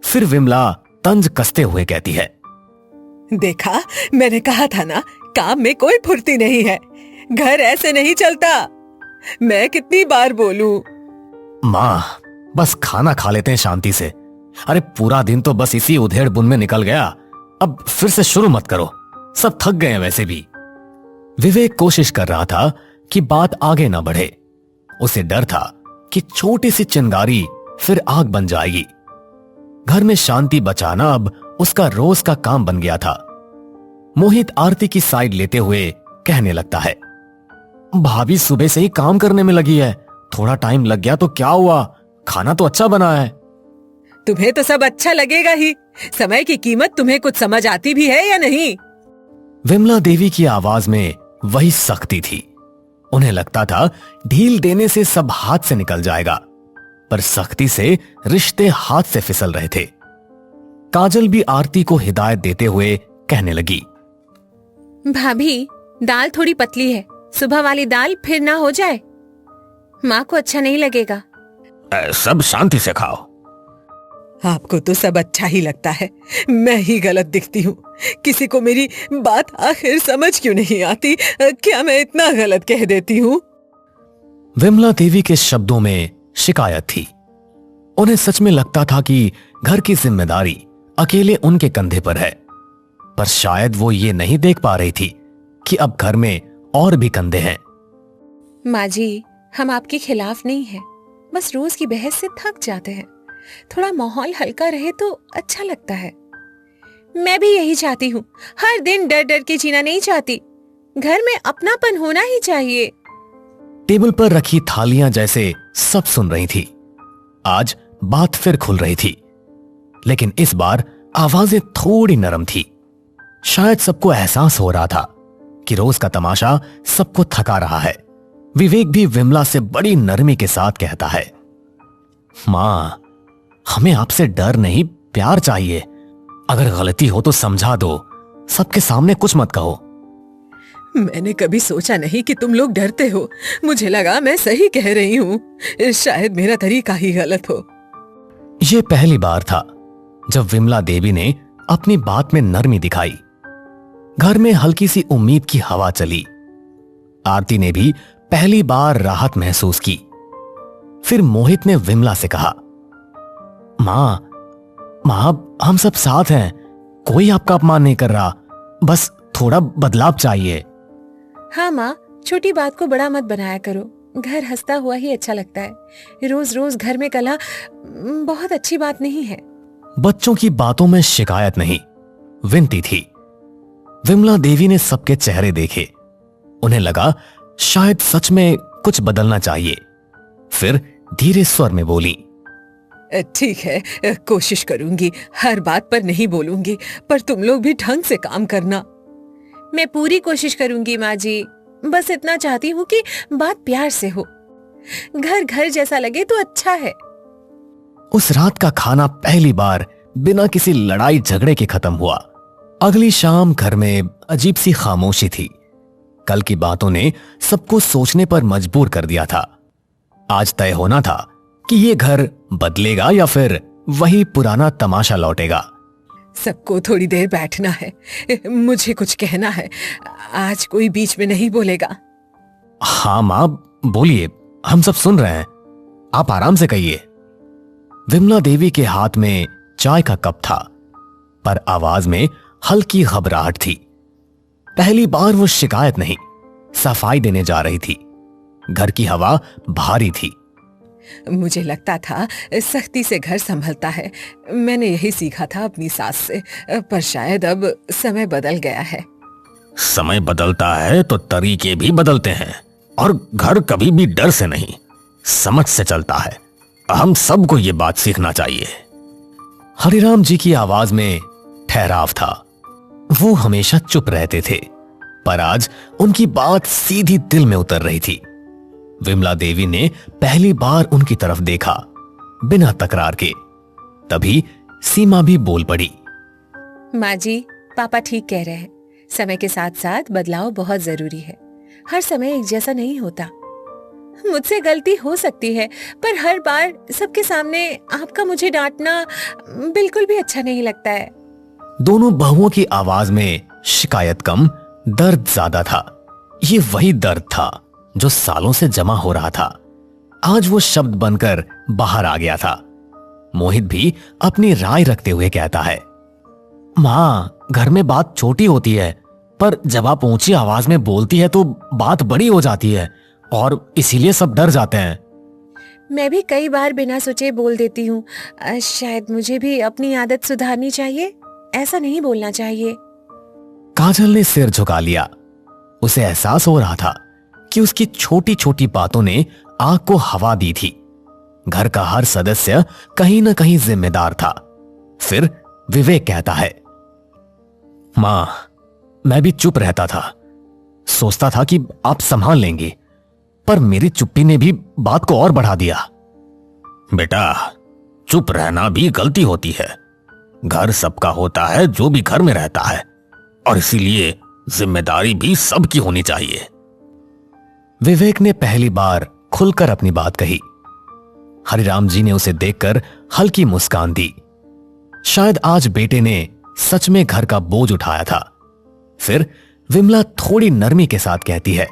फिर विमला तंज कसते हुए कहती है, देखा, मैंने कहा था ना, काम में कोई फुर्ती नहीं है। घर ऐसे नहीं चलता। मैं कितनी बार बोलूं? मां, बस खाना खा लेते हैं शांति से। अरे पूरा दिन तो बस इसी उधेड़ बुन में निकल गया, अब फिर से शुरू मत करो, सब थक गए हैं वैसे भी। विवेक कोशिश कर रहा था कि बात आगे ना बढ़े। उसे डर था कि छोटी सी चिंगारी फिर आग बन जाएगी। घर में शांति बचाना अब उसका रोज का काम बन गया था। मोहित आरती की साइड लेते हुए कहने लगता है, भाभी सुबह से ही काम करने में लगी है, थोड़ा टाइम लग गया तो क्या हुआ, खाना तो अच्छा बना है। तुम्हें तो सब अच्छा लगेगा ही, समय की कीमत तुम्हें कुछ समझ आती भी है या नहीं? विमला देवी की आवाज में वही सख्ती थी। उन्हें लगता था ढील देने से सब हाथ से निकल जाएगा, पर सख्ती से रिश्ते हाथ से फिसल रहे थे। काजल भी आरती को हिदायत देते हुए कहने लगी, भाभी दाल थोड़ी पतली है, सुबह वाली दाल फिर ना हो जाए, माँ को अच्छा नहीं लगेगा। सब शांति से खाओ। आपको तो सब अच्छा ही लगता है, मैं ही गलत दिखती हूँ। किसी को मेरी बात आखिर समझ क्यों नहीं आती? क्या मैं इतना गलत कह देती हूँ? विमला देवी के शब्दों में शिकायत थी। उन्हें सच में लगता था कि घर की जिम्मेदारी अकेले उनके कंधे पर है, पर शायद वो ये नहीं देख पा रही थी कि अब घर में और भी कंधे हैं। माँ जी, हम आपके खिलाफ नहीं हैं, बस रोज की बहस से थक जाते हैं। थोड़ा माहौल हल्का रहे तो अच्छा लगता है। मैं भी यही चाहती हूँ, हर दिन डर डर के जीना नहीं चाहती। घर में अपनापन होना ही चाहिए। टेबल पर रखी थालियां जैसे सब सुन रही थी। आज बात फिर खुल रही थी, लेकिन इस बार आवाजें थोड़ी नरम थी। शायद सबको एहसास हो रहा था कि रोज का तमाशा सबको थका रहा है। विवेक भी विमला से बड़ी नरमी के साथ कहता है, मां, हमें आपसे डर नहीं प्यार चाहिए। अगर गलती हो तो समझा दो, सबके सामने कुछ मत कहो। मैंने कभी सोचा नहीं कि तुम लोग डरते हो। मुझे लगा मैं सही कह रही हूँ। शायद मेरा तरीका ही गलत हो। यह पहली बार था जब विमला देवी ने अपनी बात में नरमी दिखाई। घर में हल्की सी उम्मीद की हवा चली। आरती ने भी पहली बार राहत महसूस की। फिर मोहित ने विमला से कहा, मां, हम सब साथ हैं, कोई आपका अपमान नहीं कर रहा, बस थोड़ा बदलाव चाहिए। हाँ माँ, छोटी बात को बड़ा मत बनाया करो। घर हंसता हुआ ही अच्छा लगता है। रोज रोज घर में कलह बहुत अच्छी बात नहीं है। बच्चों की बातों में शिकायत नहीं, विनती थी। विमला देवी ने सबके चेहरे देखे। उन्हें लगा शायद सच में कुछ बदलना चाहिए। फिर धीरे स्वर में बोली, ठीक है, कोशिश करूंगी। हर बात पर नहीं बोलूंगी, पर तुम लोग भी ढंग से काम करना। मैं पूरी कोशिश करूंगी माँ जी। बस इतना चाहती हूँ कि बात प्यार से हो, घर घर जैसा लगे तो अच्छा है। उस रात का खाना पहली बार बिना किसी लड़ाई झगड़े के खत्म हुआ। अगली शाम घर में अजीब सी खामोशी थी। कल की बातों ने सबको सोचने पर मजबूर कर दिया था। आज तय होना था कि ये घर बदलेगा या फिर वही पुराना तमाशा लौटेगा। सबको थोड़ी देर बैठना है, मुझे कुछ कहना है। आज कोई बीच में नहीं बोलेगा। हाँ मां, बोलिए, हम सब सुन रहे हैं, आप आराम से कहिए। विमला देवी के हाथ में चाय का कप था, पर आवाज में हल्की घबराहट थी। पहली बार वो शिकायत नहीं, सफाई देने जा रही थी। घर की हवा भारी थी। मुझे लगता था सख्ती से घर संभलता है। मैंने यही सीखा था अपनी सास से, पर शायद अब समय बदल गया है। समय बदलता है तो तरीके भी बदलते हैं, और घर कभी भी डर से नहीं, समझ से चलता है। हम सबको ये बात सीखना चाहिए। हरिराम जी की आवाज में ठहराव था। वो हमेशा चुप रहते थे, पर आज उनकी बात सीधी दिल में उतर रही थी। विमला देवी ने पहली बार उनकी तरफ देखा, बिना तकरार के। तभी सीमा भी बोल पड़ी, माँ जी, पापा ठीक कह रहे हैं। समय के साथ साथ बदलाव बहुत जरूरी है। हर समय एक जैसा नहीं होता। मुझसे गलती हो सकती है, पर हर बार सबके सामने आपका मुझे डांटना बिल्कुल भी अच्छा नहीं लगता है। दोनों बहुओं की आवाज में शिकायत कम, दर्द ज्यादा था। ये वही दर्द था जो सालों से जमा हो रहा था। आज वो शब्द बनकर बाहर आ गया था। मोहित भी अपनी राय रखते हुए कहता है, मां, घर में बात छोटी होती है, पर जब आप ऊंची आवाज में बोलती है तो बात बड़ी हो जाती है और इसीलिए सब डर जाते हैं। मैं भी कई बार बिना सोचे बोल देती हूँ। शायद मुझे भी अपनी आदत सुधारनी चाहिए। ऐसा नहीं बोलना चाहिए। काजल ने सिर झुका लिया। उसे एहसास हो रहा था कि उसकी छोटी छोटी बातों ने आग को हवा दी थी। घर का हर सदस्य कहीं ना कहीं जिम्मेदार था। फिर विवेक कहता है, मां, मैं भी चुप रहता था, सोचता था कि आप संभाल लेंगे, पर मेरी चुप्पी ने भी बात को और बढ़ा दिया। बेटा, चुप रहना भी गलती होती है। घर सबका होता है जो भी घर में रहता है, और इसीलिए जिम्मेदारी भी सबकी होनी चाहिए। विवेक ने पहली बार खुलकर अपनी बात कही। हरिराम जी ने उसे देखकर हल्की मुस्कान दी। शायद आज बेटे ने सच में घर का बोझ उठाया था। फिर विमला थोड़ी नरमी के साथ कहती है,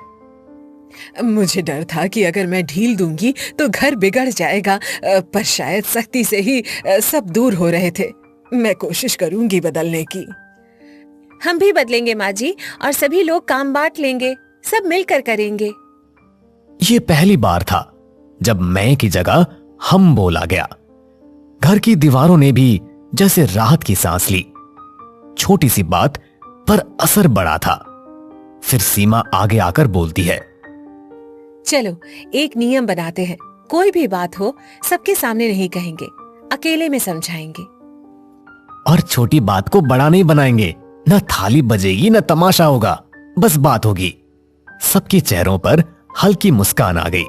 मुझे डर था कि अगर मैं ढील दूंगी तो घर बिगड़ जाएगा, पर शायद सख्ती से ही सब दूर हो रहे थे। मैं कोशिश करूंगी बदलने की। हम भी बदलेंगे माँ जी, और सभी लोग काम बांट लेंगे, सब मिलकर करेंगे। ये पहली बार था जब मैं की जगह हम बोला गया। घर की दीवारों ने भी जैसे राहत की सांस ली। छोटी सी बात पर असर बड़ा था। फिर सीमा आगे आकर बोलती है, चलो एक नियम बनाते हैं। कोई भी बात हो सबके सामने नहीं कहेंगे, अकेले में समझाएंगे। और छोटी बात को बड़ा नहीं बनाएंगे। न थाली बजेगी न तमाशा होगा, बस बात होगी। सबके चेहरों पर हल्की मुस्कान आ गई।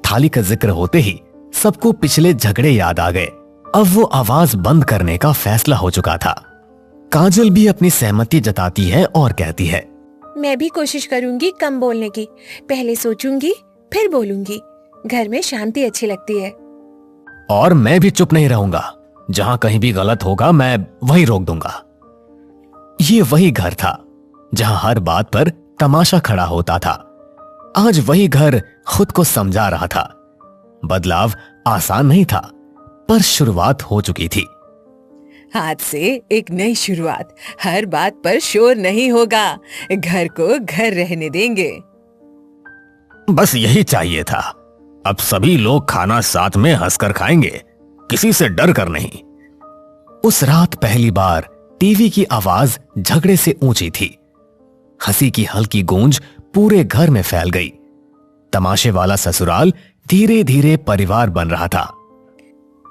थाली का जिक्र होते ही सबको पिछले झगड़े याद आ गए। अब वो आवाज बंद करने का फैसला हो चुका था। काजल भी अपनी सहमति जताती है और कहती है, मैं भी कोशिश करूंगी कम बोलने की। पहले सोचूंगी फिर बोलूंगी। घर में शांति अच्छी लगती है। और मैं भी चुप नहीं रहूंगा। जहां कहीं भी गलत होगा मैं वहीं रोक दूंगा। ये वही घर था जहां हर बात पर तमाशा खड़ा होता था। आज वही घर खुद को समझा रहा था। बदलाव आसान नहीं था, पर शुरुआत हो चुकी थी। आज से एक नई शुरुआत। हर बात पर शोर नहीं होगा। घर को घर रहने देंगे। बस यही चाहिए था। अब सभी लोग खाना साथ में हंसकर खाएंगे, किसी से डर कर नहीं। उस रात पहली बार टीवी की आवाज झगड़े से ऊंची थी। हंसी की हल्की गूंज पूरे घर में फैल गई। तमाशे वाला ससुराल धीरे धीरे परिवार बन रहा था।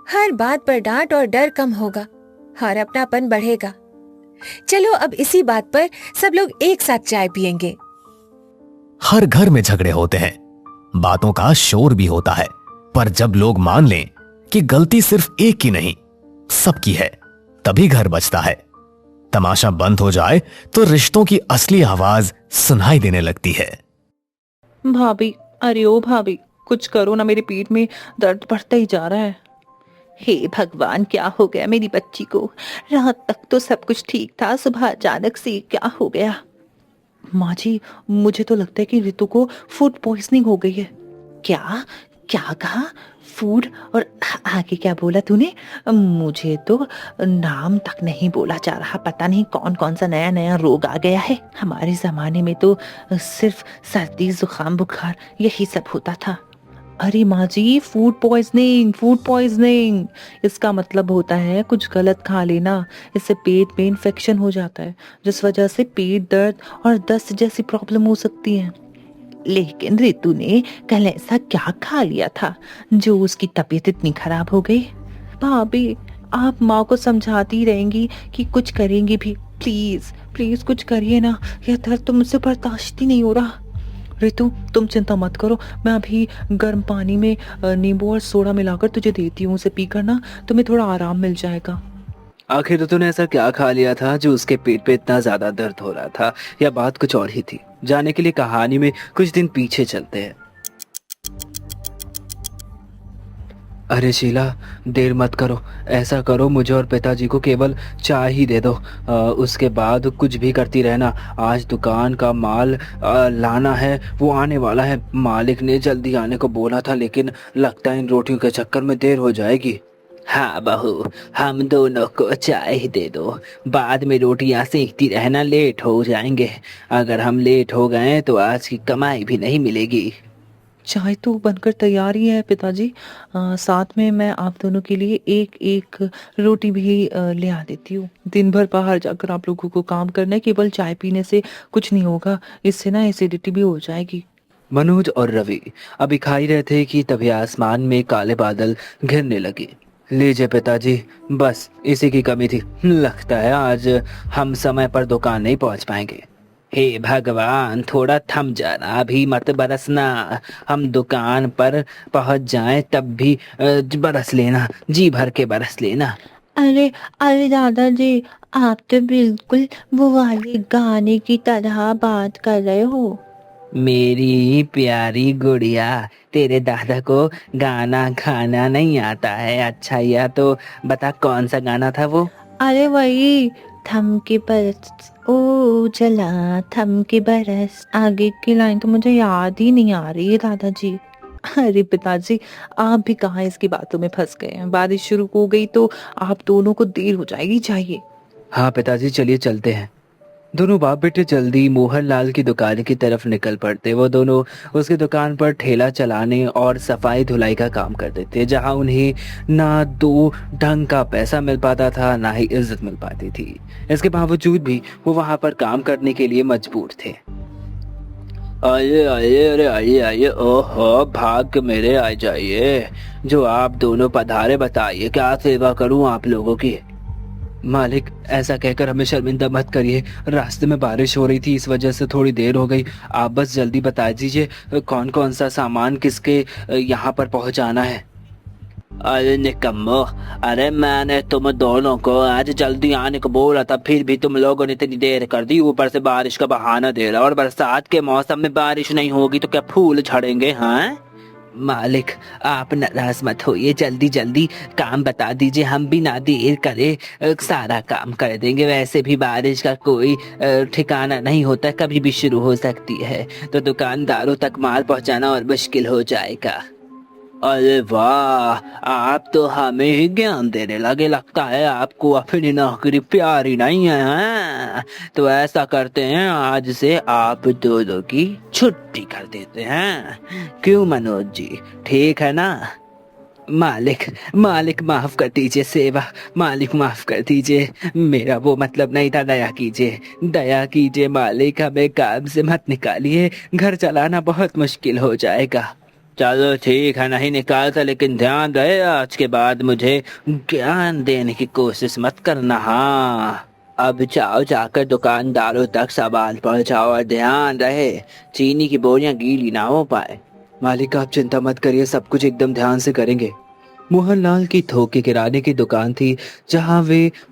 हर बात पर डांट और डर कम होगा और अपनापन बढ़ेगा। चलो अब इसी बात पर सब लोग एक साथ चाय पियेंगे। हर घर में झगड़े होते हैं, बातों का शोर भी होता है, पर जब लोग मान लें कि गलती सिर्फ एक की नहीं सबकी है, तभी घर बचता है। तमाशा बंद हो जाए तो रिश्तों की असली आवाज सुनाई देने लगती है। भाभी, अरे ओ भाभी, कुछ करो ना, मेरे पेट में दर्द बढ़ता ही जा रहा है। हे भगवान, क्या हो गया मेरी बच्ची को? रात तक तो सब कुछ ठीक था, सुबह अचानक से क्या हो गया? माँ जी, मुझे तो लगता है कि रितु को फूड पॉइजनिंग हो गई है। क्या क्या कहा? फूड? और आगे क्या बोला तूने? मुझे तो नाम तक नहीं बोला जा रहा। पता नहीं कौन कौन सा नया नया रोग आ गया है। हमारे जमाने में तो सिर्फ सर्दी, जुकाम, बुखार यही सब होता था। अरे माँ जी, फूड पॉइजनिंग, फूड पॉइजनिंग इसका मतलब होता है कुछ गलत खा लेना। इससे पेट में इन्फेक्शन हो जाता है, जिस वजह से पेट दर्द और दस्त जैसी प्रॉब्लम हो सकती है। लेकिन रितु ने कल ऐसा क्या खा लिया था जो उसकी तबीयत इतनी खराब हो गई? भाभी, आप माँ को समझाती रहेंगी कि कुछ करेंगी भी। प्लीज प्लीज कुछ करिए ना, यह दर्द तो मुझसे बर्दाश्त ही नहीं हो रहा। रितु, तुम चिंता मत करो, मैं अभी गर्म पानी में नींबू और सोडा मिलाकर तुझे देती हूँ। उसे पीकर ना तुम्हें थोड़ा आराम मिल जाएगा। आखिर तो तूने ऐसा क्या खा लिया था जो उसके पेट पे इतना ज्यादा दर्द हो रहा था, या बात कुछ और ही थी? जाने के लिए कहानी में कुछ दिन पीछे चलते हैं। अरे शीला, देर मत करो। ऐसा करो, मुझे और पिताजी को केवल चाय ही दे दो। उसके बाद कुछ भी करती रहना। आज दुकान का माल लाना है, वो आने वाला है। मालिक ने जल्दी आने को बोला था, लेकिन लगता है इन रोटियों के चक्कर में देर हो जाएगी। हाँ बहू, हम दोनों को चाय ही दे दो। बाद में रोटियां सेकती रहना, लेट हो जाएंगे। अगर हम लेट हो गए तो आज की कमाई भी नहीं मिलेगी। चाय तो बनकर तैयार ही है पिताजी। साथ में मैं आप दोनों के लिए एक एक रोटी भी ले आ देती हूँ। दिन भर बाहर जाकर आप लोगों को काम करना है, केवल चाय पीने से कुछ नहीं होगा, इससे ना एसिडिटी भी हो जाएगी। मनोज और रवि अभी खा ही रहे थे कि तभी आसमान में काले बादल घिरने लगे। लीजिए पिताजी, बस इसी की कमी थी। लगता है आज हम समय पर दुकान नहीं पहुंच पाएंगे। हे भगवान, थोड़ा थम जाना, अभी मत बरसना। हम दुकान पर पहुंच जाएं तब भी बरस लेना, जी भर के बरस लेना। अरे अरे दादाजी, आप तो बिल्कुल वो वाले गाने की तरह बात कर रहे हो। मेरी प्यारी गुड़िया, तेरे दादा को गाना गाना नहीं आता है। अच्छा, या तो बता कौन सा गाना था वो? अरे वही, थम के बरस ओ चला, थम के बरस। आगे की लाइन तो मुझे याद ही नहीं आ रही है दादाजी। अरे पिताजी, आप भी कहाँ इसकी बातों में फंस गए हैं। बारिश शुरू हो गई तो आप दोनों को देर हो जाएगी। चाहिए हाँ पिताजी, चलिए चलते हैं। दोनों बाप बेटे जल्दी मोहनलाल की दुकान की तरफ निकल पड़ते। वो दोनों उसकी दुकान पर ठेला चलाने और सफाई धुलाई का काम करते थे, जहां उन्हें ना दो ढंग का पैसा मिल पाता था, ना ही इज्जत मिल पाती थी। इसके बावजूद भी वो वहां पर काम करने के लिए मजबूर थे। आइए आइए, अरे आइए आइए, ओहो भाग मेरे, आ जाइए। जो आप दोनों पधारे, बताइए क्या सेवा करूं आप लोगों की। मालिक, ऐसा कहकर हमें शर्मिंदा मत करिए। रास्ते में बारिश हो रही थी, इस वजह से थोड़ी देर हो गई। आप बस जल्दी बता दीजिए कौन कौन सा सामान किसके यहाँ पर पहुँचाना है। अरे निकम्मो, अरे मैंने तुम दोनों को आज जल्दी आने को बोला था, फिर भी तुम लोगों ने इतनी देर कर दी। ऊपर से बारिश का बहाना दे रहा, और बरसात के मौसम में बारिश नहीं होगी तो क्या फूल झड़ेंगे? हाँ मालिक, आप नाराज मत होइए, जल्दी जल्दी काम बता दीजिए, हम भी ना देर करे सारा काम कर देंगे। वैसे भी बारिश का कोई ठिकाना नहीं होता, कभी भी शुरू हो सकती है, तो दुकानदारों तक माल पहुंचाना और मुश्किल हो जाएगा। अरे वाह, आप तो हमें ही ज्ञान देने लगे। लगता है आपको अपनी नौकरी प्यारी नहीं है, हाँ? तो ऐसा करते हैं, आज से आप दोनों की छुट्टी कर देते हैं। क्यों मनोज जी, ठीक है ना? मालिक मालिक माफ कर दीजिए, सेवा मालिक माफ कर दीजिए, मेरा वो मतलब नहीं था। दया कीजिए, दया कीजिए मालिक, हमें काम से मत निकालिए, घर चलाना बहुत मुश्किल हो जाएगा। चलो ठीक है, नहीं निकालता, लेकिन ध्यान रहे आज के बाद मुझे ज्ञान देने की कोशिश मत करना। हाँ, अब जाओ, जाकर दुकानदारों तक सामान पहुंचाओ, और ध्यान रहे चीनी की बोरियां गीली ना हो पाए। मालिक आप चिंता मत करिए, सब कुछ एकदम ध्यान से करेंगे। मोहनलाल की थोक की किराने की दुकान थी, जहां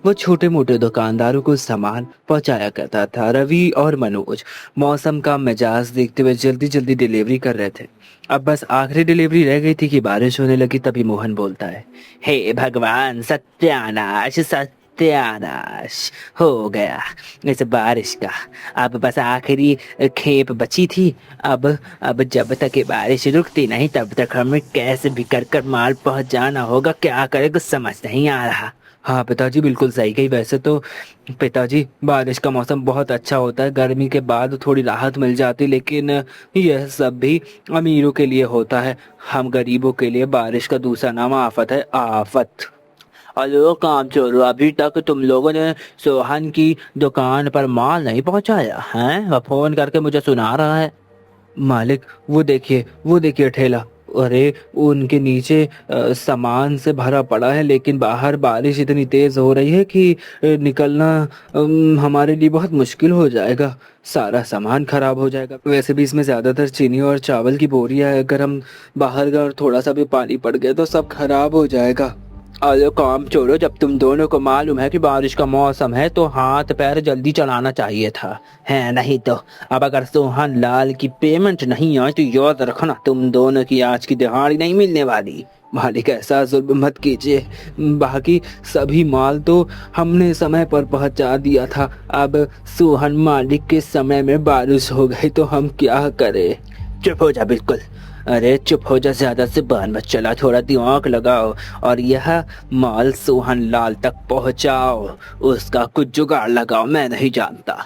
वो छोटे मोटे दुकानदारों को सामान पहुंचाया करता था। रवि और मनोज मौसम का मिजाज देखते हुए जल्दी जल्दी डिलीवरी कर रहे थे। अब बस आखिरी डिलीवरी रह गई थी कि बारिश होने लगी। तभी मोहन बोलता है, हे भगवान, सत्यानाश सत्यानाश हो गया इस बारिश का। अब बस आखिरी खेप बची थी। अब जब तक ये बारिश रुकती नहीं, तब तक हमें कैसे भी कर माल पहुंच जाना होगा। क्या करे, कुछ समझ नहीं आ रहा। हाँ पिताजी, बिल्कुल सही कही। वैसे तो पिताजी, बारिश का मौसम बहुत अच्छा होता है, गर्मी के बाद थोड़ी राहत मिल जाती, लेकिन यह सब भी अमीरों के लिए होता है। हम गरीबों के लिए बारिश का दूसरा नाम आफत है, आफत। अरे काम चोरो, अभी तक तुम लोगों ने सोहन की दुकान पर माल नहीं पहुंचाया है? वह फोन करके मुझे सुना रहा है। मालिक, वो देखिए ठेला। अरे उनके नीचे सामान से भरा पड़ा है, लेकिन बाहर बारिश इतनी तेज हो रही है कि निकलना हमारे लिए बहुत मुश्किल हो जाएगा। सारा सामान खराब हो जाएगा। वैसे भी इसमें ज्यादातर चीनी और चावल की बोरियां है, अगर हम बाहर गए और थोड़ा सा भी पानी पड़ गया तो सब खराब हो जाएगा। अरे काम छोड़ो, जब तुम दोनों को मालूम है कि बारिश का मौसम है तो हाथ पैर जल्दी चलाना चाहिए था, है नहीं तो अब अगर सोहन लाल की पेमेंट नहीं आई तो याद रखना तुम दोनों की आज की दिहाड़ी नहीं मिलने वाली। मालिक ऐसा जुल्म मत कीजिए, बाकी सभी माल तो हमने समय पर पहुंचा दिया था, अब सोहन मालिक के समय में बारिश हो गई तो हम क्या करें। चुप हो जा बिल्कुल, अरे चुप हो जा, ज्यादा से बाहर मत चला, थोड़ा दिमाग लगाओ और यह माल सोहन लाल तक पहुंचाओ, उसका कुछ जुगाड़ लगाओ, मैं नहीं जानता।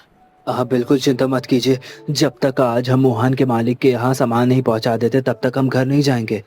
आप बिल्कुल चिंता मत कीजिए, जब तक आज हम मोहन के मालिक के यहाँ सामान नहीं पहुंचा देते तब तक हम घर नहीं जाएंगे।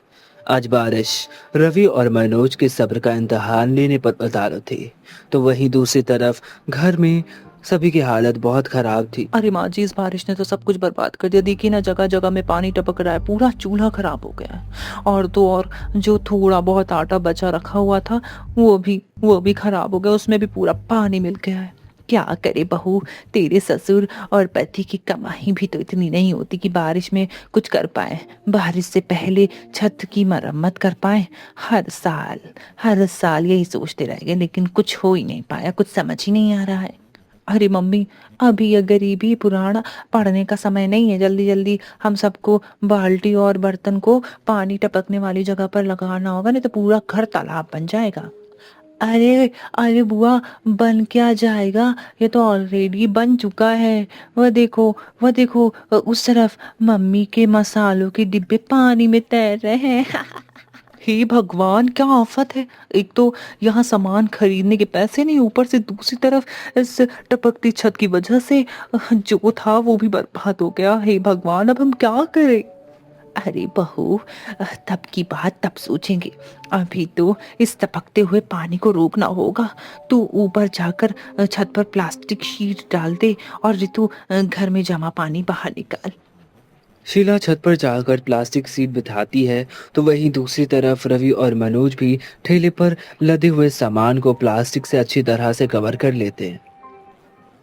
आज बारिश रवि और मनोज के सब्र का इम्तिहान लेने पर उतारू थी, तो वहीं दूसरी तरफ घर में सभी की हालत बहुत खराब थी। अरे माँ जी, इस बारिश ने तो सब कुछ बर्बाद कर दिया। देखिए ना, जगह जगह में पानी टपक रहा है, पूरा चूल्हा खराब हो गया है। और तो और जो थोड़ा बहुत आटा बचा रखा हुआ था वो भी खराब हो गया, उसमें भी पूरा पानी मिल गया है। क्या करे बहू, तेरे ससुर और पति की कमाई भी तो इतनी नहीं होती कि बारिश में कुछ कर पाए, बारिश से पहले छत की मरम्मत कर पाए। हर साल यही सोचते रह गए, लेकिन कुछ हो ही नहीं पाया, कुछ समझ ही नहीं आ रहा है। अरे मम्मी, अभी ये गरीबी पुराना पढ़ने का समय नहीं है। जल्दी जल्दी हम सबको बाल्टी और बर्तन को पानी टपकने वाली जगह पर लगाना होगा, नहीं तो पूरा घर तालाब बन जाएगा। अरे अरे बुआ, बन क्या जाएगा, ये तो ऑलरेडी बन चुका है। वह देखो उस तरफ मम्मी के मसालों के डिब्बे पानी में तैर रहे हैं। हे भगवान, क्या आफत है। एक तो यहाँ सामान खरीदने के पैसे नहीं, ऊपर से दूसरी तरफ इस टपकती छत की वजह से जो था वो भी बर्बाद हो गया। हे भगवान, अब हम क्या करें। अरे बहू, तब की बात तब सोचेंगे, अभी तो इस टपकते हुए पानी को रोकना होगा। तू ऊपर जाकर छत पर प्लास्टिक शीट डाल दे और ऋतु घर में जमा पानी बाहर निकाल। शीला छत पर जाकर प्लास्टिक सीट बिठाती है, तो वहीं दूसरी तरफ रवि और मनोज भी ठेले पर लदे हुए सामान को प्लास्टिक से अच्छी तरह से कवर कर लेते हैं।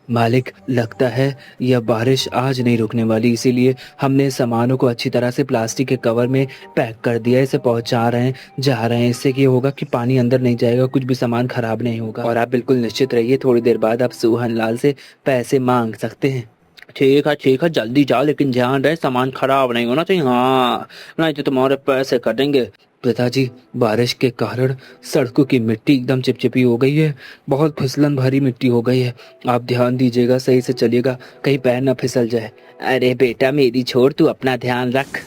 मालिक, लगता है यह बारिश आज नहीं रुकने वाली, इसीलिए हमने सामानों को अच्छी तरह से प्लास्टिक के कवर में पैक कर दिया, इसे पहुंचा रहे हैं, जा रहे हैं। इससे क्या होगा कि पानी अंदर नहीं जाएगा, कुछ भी सामान खराब नहीं होगा। और आप बिल्कुल निश्चित रहिए, थोड़ी देर बाद आप सोहन लाल से पैसे मांग सकते हैं। ठीक है, जल्दी जाओ, लेकिन ध्यान रहे सामान खराब नहीं होना चाहिए, हाँ, नहीं तो तुम्हारे पैसे कटेंगे। पिताजी, बारिश के कारण सड़कों की मिट्टी एकदम चिपचिपी हो गई है, बहुत फिसलन भरी मिट्टी हो गई है, आप ध्यान दीजिएगा, सही से चलिएगा, कहीं पैर ना फिसल जाए। अरे बेटा मेरी छोड़, तू अपना ध्यान रख।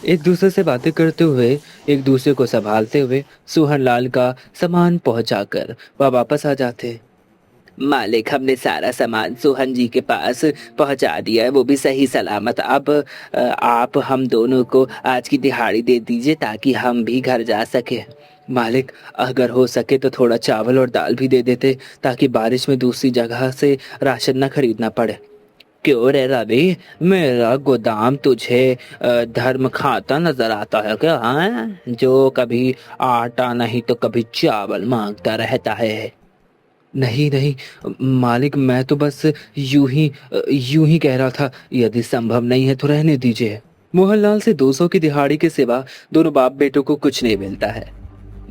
एक दूसरे से बातें करते हुए, एक दूसरे को संभालते हुए सोहन लाल का सामान पहुंचाकर वह वापस आ जाते। मालिक, हमने सारा सामान सोहन जी के पास पहुंचा दिया है, वो भी सही सलामत। अब आप हम दोनों को आज की दिहाड़ी दे दीजिए ताकि हम भी घर जा सके। मालिक, अगर हो सके तो थोड़ा चावल और दाल भी दे देते ताकि बारिश में दूसरी जगह से राशन न खरीदना पड़े। क्यों रे रवि, मेरा गोदाम तुझे धर्म खाता नजर आता है क्या? हाँ, जो कभी आटा नहीं तो कभी चावल मांगता रहता है। नहीं मालिक, मैं तो बस यूं ही कह रहा था, यदि संभव नहीं है तो रहने दीजिए। मोहनलाल से 200 की दिहाड़ी के सिवा दोनों बाप बेटों को कुछ नहीं मिलता है।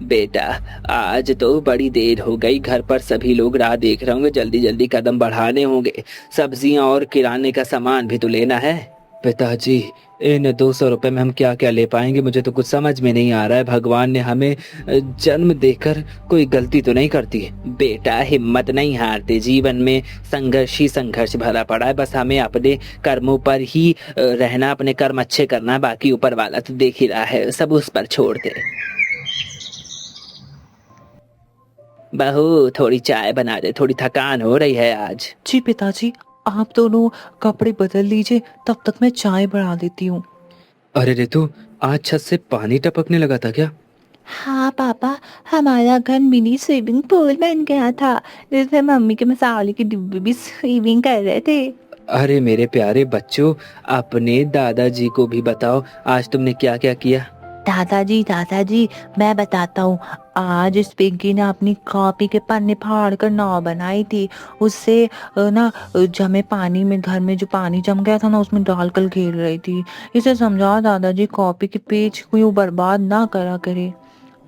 बेटा, आज तो बड़ी देर हो गई, घर पर सभी लोग राह देख रहे होंगे, जल्दी जल्दी कदम बढ़ाने होंगे, सब्जियां और किराने का सामान भी तो लेना है। पिताजी, इन 200 रुपए में हम क्या क्या ले पाएंगे, मुझे तो कुछ समझ में नहीं आ रहा है। भगवान ने हमें जन्म देकर कोई गलती तो नहीं करती है। बेटा, हिम्मत नहीं हारते, जीवन में संघर्ष ही संघर्ष भरा पड़ा है, बस हमें अपने कर्मों पर ही रहना, अपने कर्म अच्छे करना, बाकी ऊपर वाला तो देख ही रहा है, सब उस पर छोड़ दे। बहू, थोड़ी चाय बना दे, थोड़ी थकान हो रही है आज। जी पिताजी, आप दोनों कपड़े बदल लीजिए, तब तक मैं चाय बढ़ा देती हूँ। अरे ऋतु, आज छत से पानी टपकने लगा था क्या? हाँ पापा, हमारा घर मिनी स्विमिंग पूल बन गया था, जिसमें मम्मी के मसाले के डिब्बे भी स्विमिंग कर रहे थे। अरे मेरे प्यारे बच्चों, अपने दादाजी को भी बताओ आज तुमने क्या क्या किया। दादाजी, मैं बताता हूँ। आज इस पिंकी ने अपनी कॉपी के पन्ने फाड़ कर नाव बनाई थी, उससे ना जमे पानी में, घर में जो पानी जम गया था ना, उसमें डालकर घेर रही थी। इसे समझाओ दादाजी, कॉपी के पेज को यूं बर्बाद ना करा करे।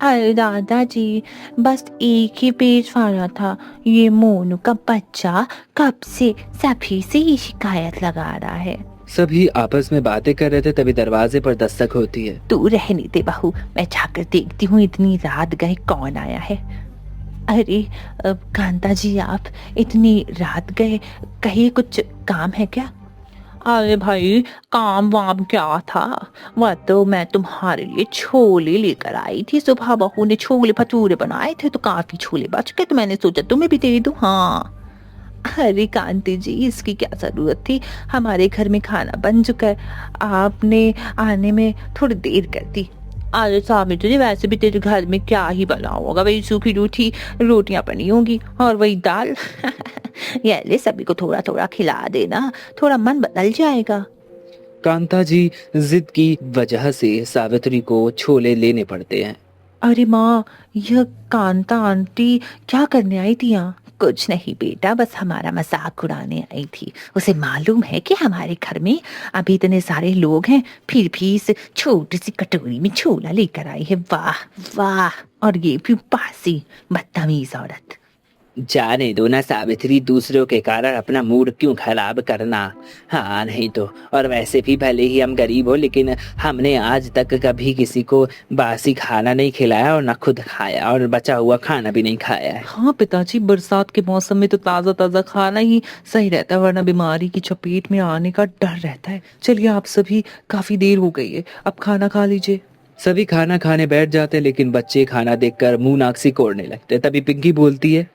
अरे दादाजी, बस एक ही पेज फाड़ा था। ये मोनू का बच्चा कब से सभी से ही शिकायत लगा रहा है। सभी आपस में बातें कर रहे थे, तभी दरवाजे पर दस्तक होती है। तू रहने दे बहू, मैं जाकर देखती हूँ इतनी रात गए कौन आया है। अरे कांता जी, आप इतनी रात गए, कहीं कुछ काम है क्या? अरे भाई, काम वाम क्या था, वह तो मैं तुम्हारे लिए छोले लेकर आई थी। सुबह बहू ने छोले भटूरे बनाए थे तो काफी छोले बच गए, तो मैंने सोचा तुम्हें भी दे दूं। हाँ, अरे कांति जी, इसकी क्या जरूरत थी, हमारे घर में खाना बन चुका है, आपने आने में थोड़ी देर कर दी। अरे साबित्री जी, वैसे भी तेरे घर में क्या ही बना होगा, वही सूखी रूठी रोटियां बनी होंगी और वही दाल। ये ले, सभी को थोड़ा थोड़ा खिला देना, थोड़ा मन बदल जाएगा। कांता जी जिद की वजह से सावित्री को छोले लेने पड़ते हैं। अरे माँ, यह कांता आंटी क्या करने आई थी यहाँ? कुछ नहीं बेटा, बस हमारा मजाक उड़ाने आई थी। उसे मालूम है कि हमारे घर में अभी इतने सारे लोग हैं, फिर भी इस छोटी सी कटोरी में छोला लेकर आई है। वाह वाह, और ये भी पासी बदतमीज औरत। जाने दो ना सावित्री, दूसरों के कारण अपना मूड क्यों खराब करना। हाँ नहीं तो, और वैसे भी भले ही हम गरीब हो, लेकिन हमने आज तक कभी किसी को बासी खाना नहीं खिलाया और ना खुद खाया, और बचा हुआ खाना भी नहीं खाया है। हाँ पिताजी, बरसात के मौसम में तो ताज़ा ताज़ा खाना ही सही रहता है, वरना बीमारी की चपेट में आने का डर रहता है। चलिए, आप सभी, काफी देर हो गई है, अब खाना खा लीजिए। सभी खाना खाने बैठ जाते, लेकिन बच्चे खाना देखकर मुंह नाक सिकोड़ने लगते। तभी पिंकी बोलती है,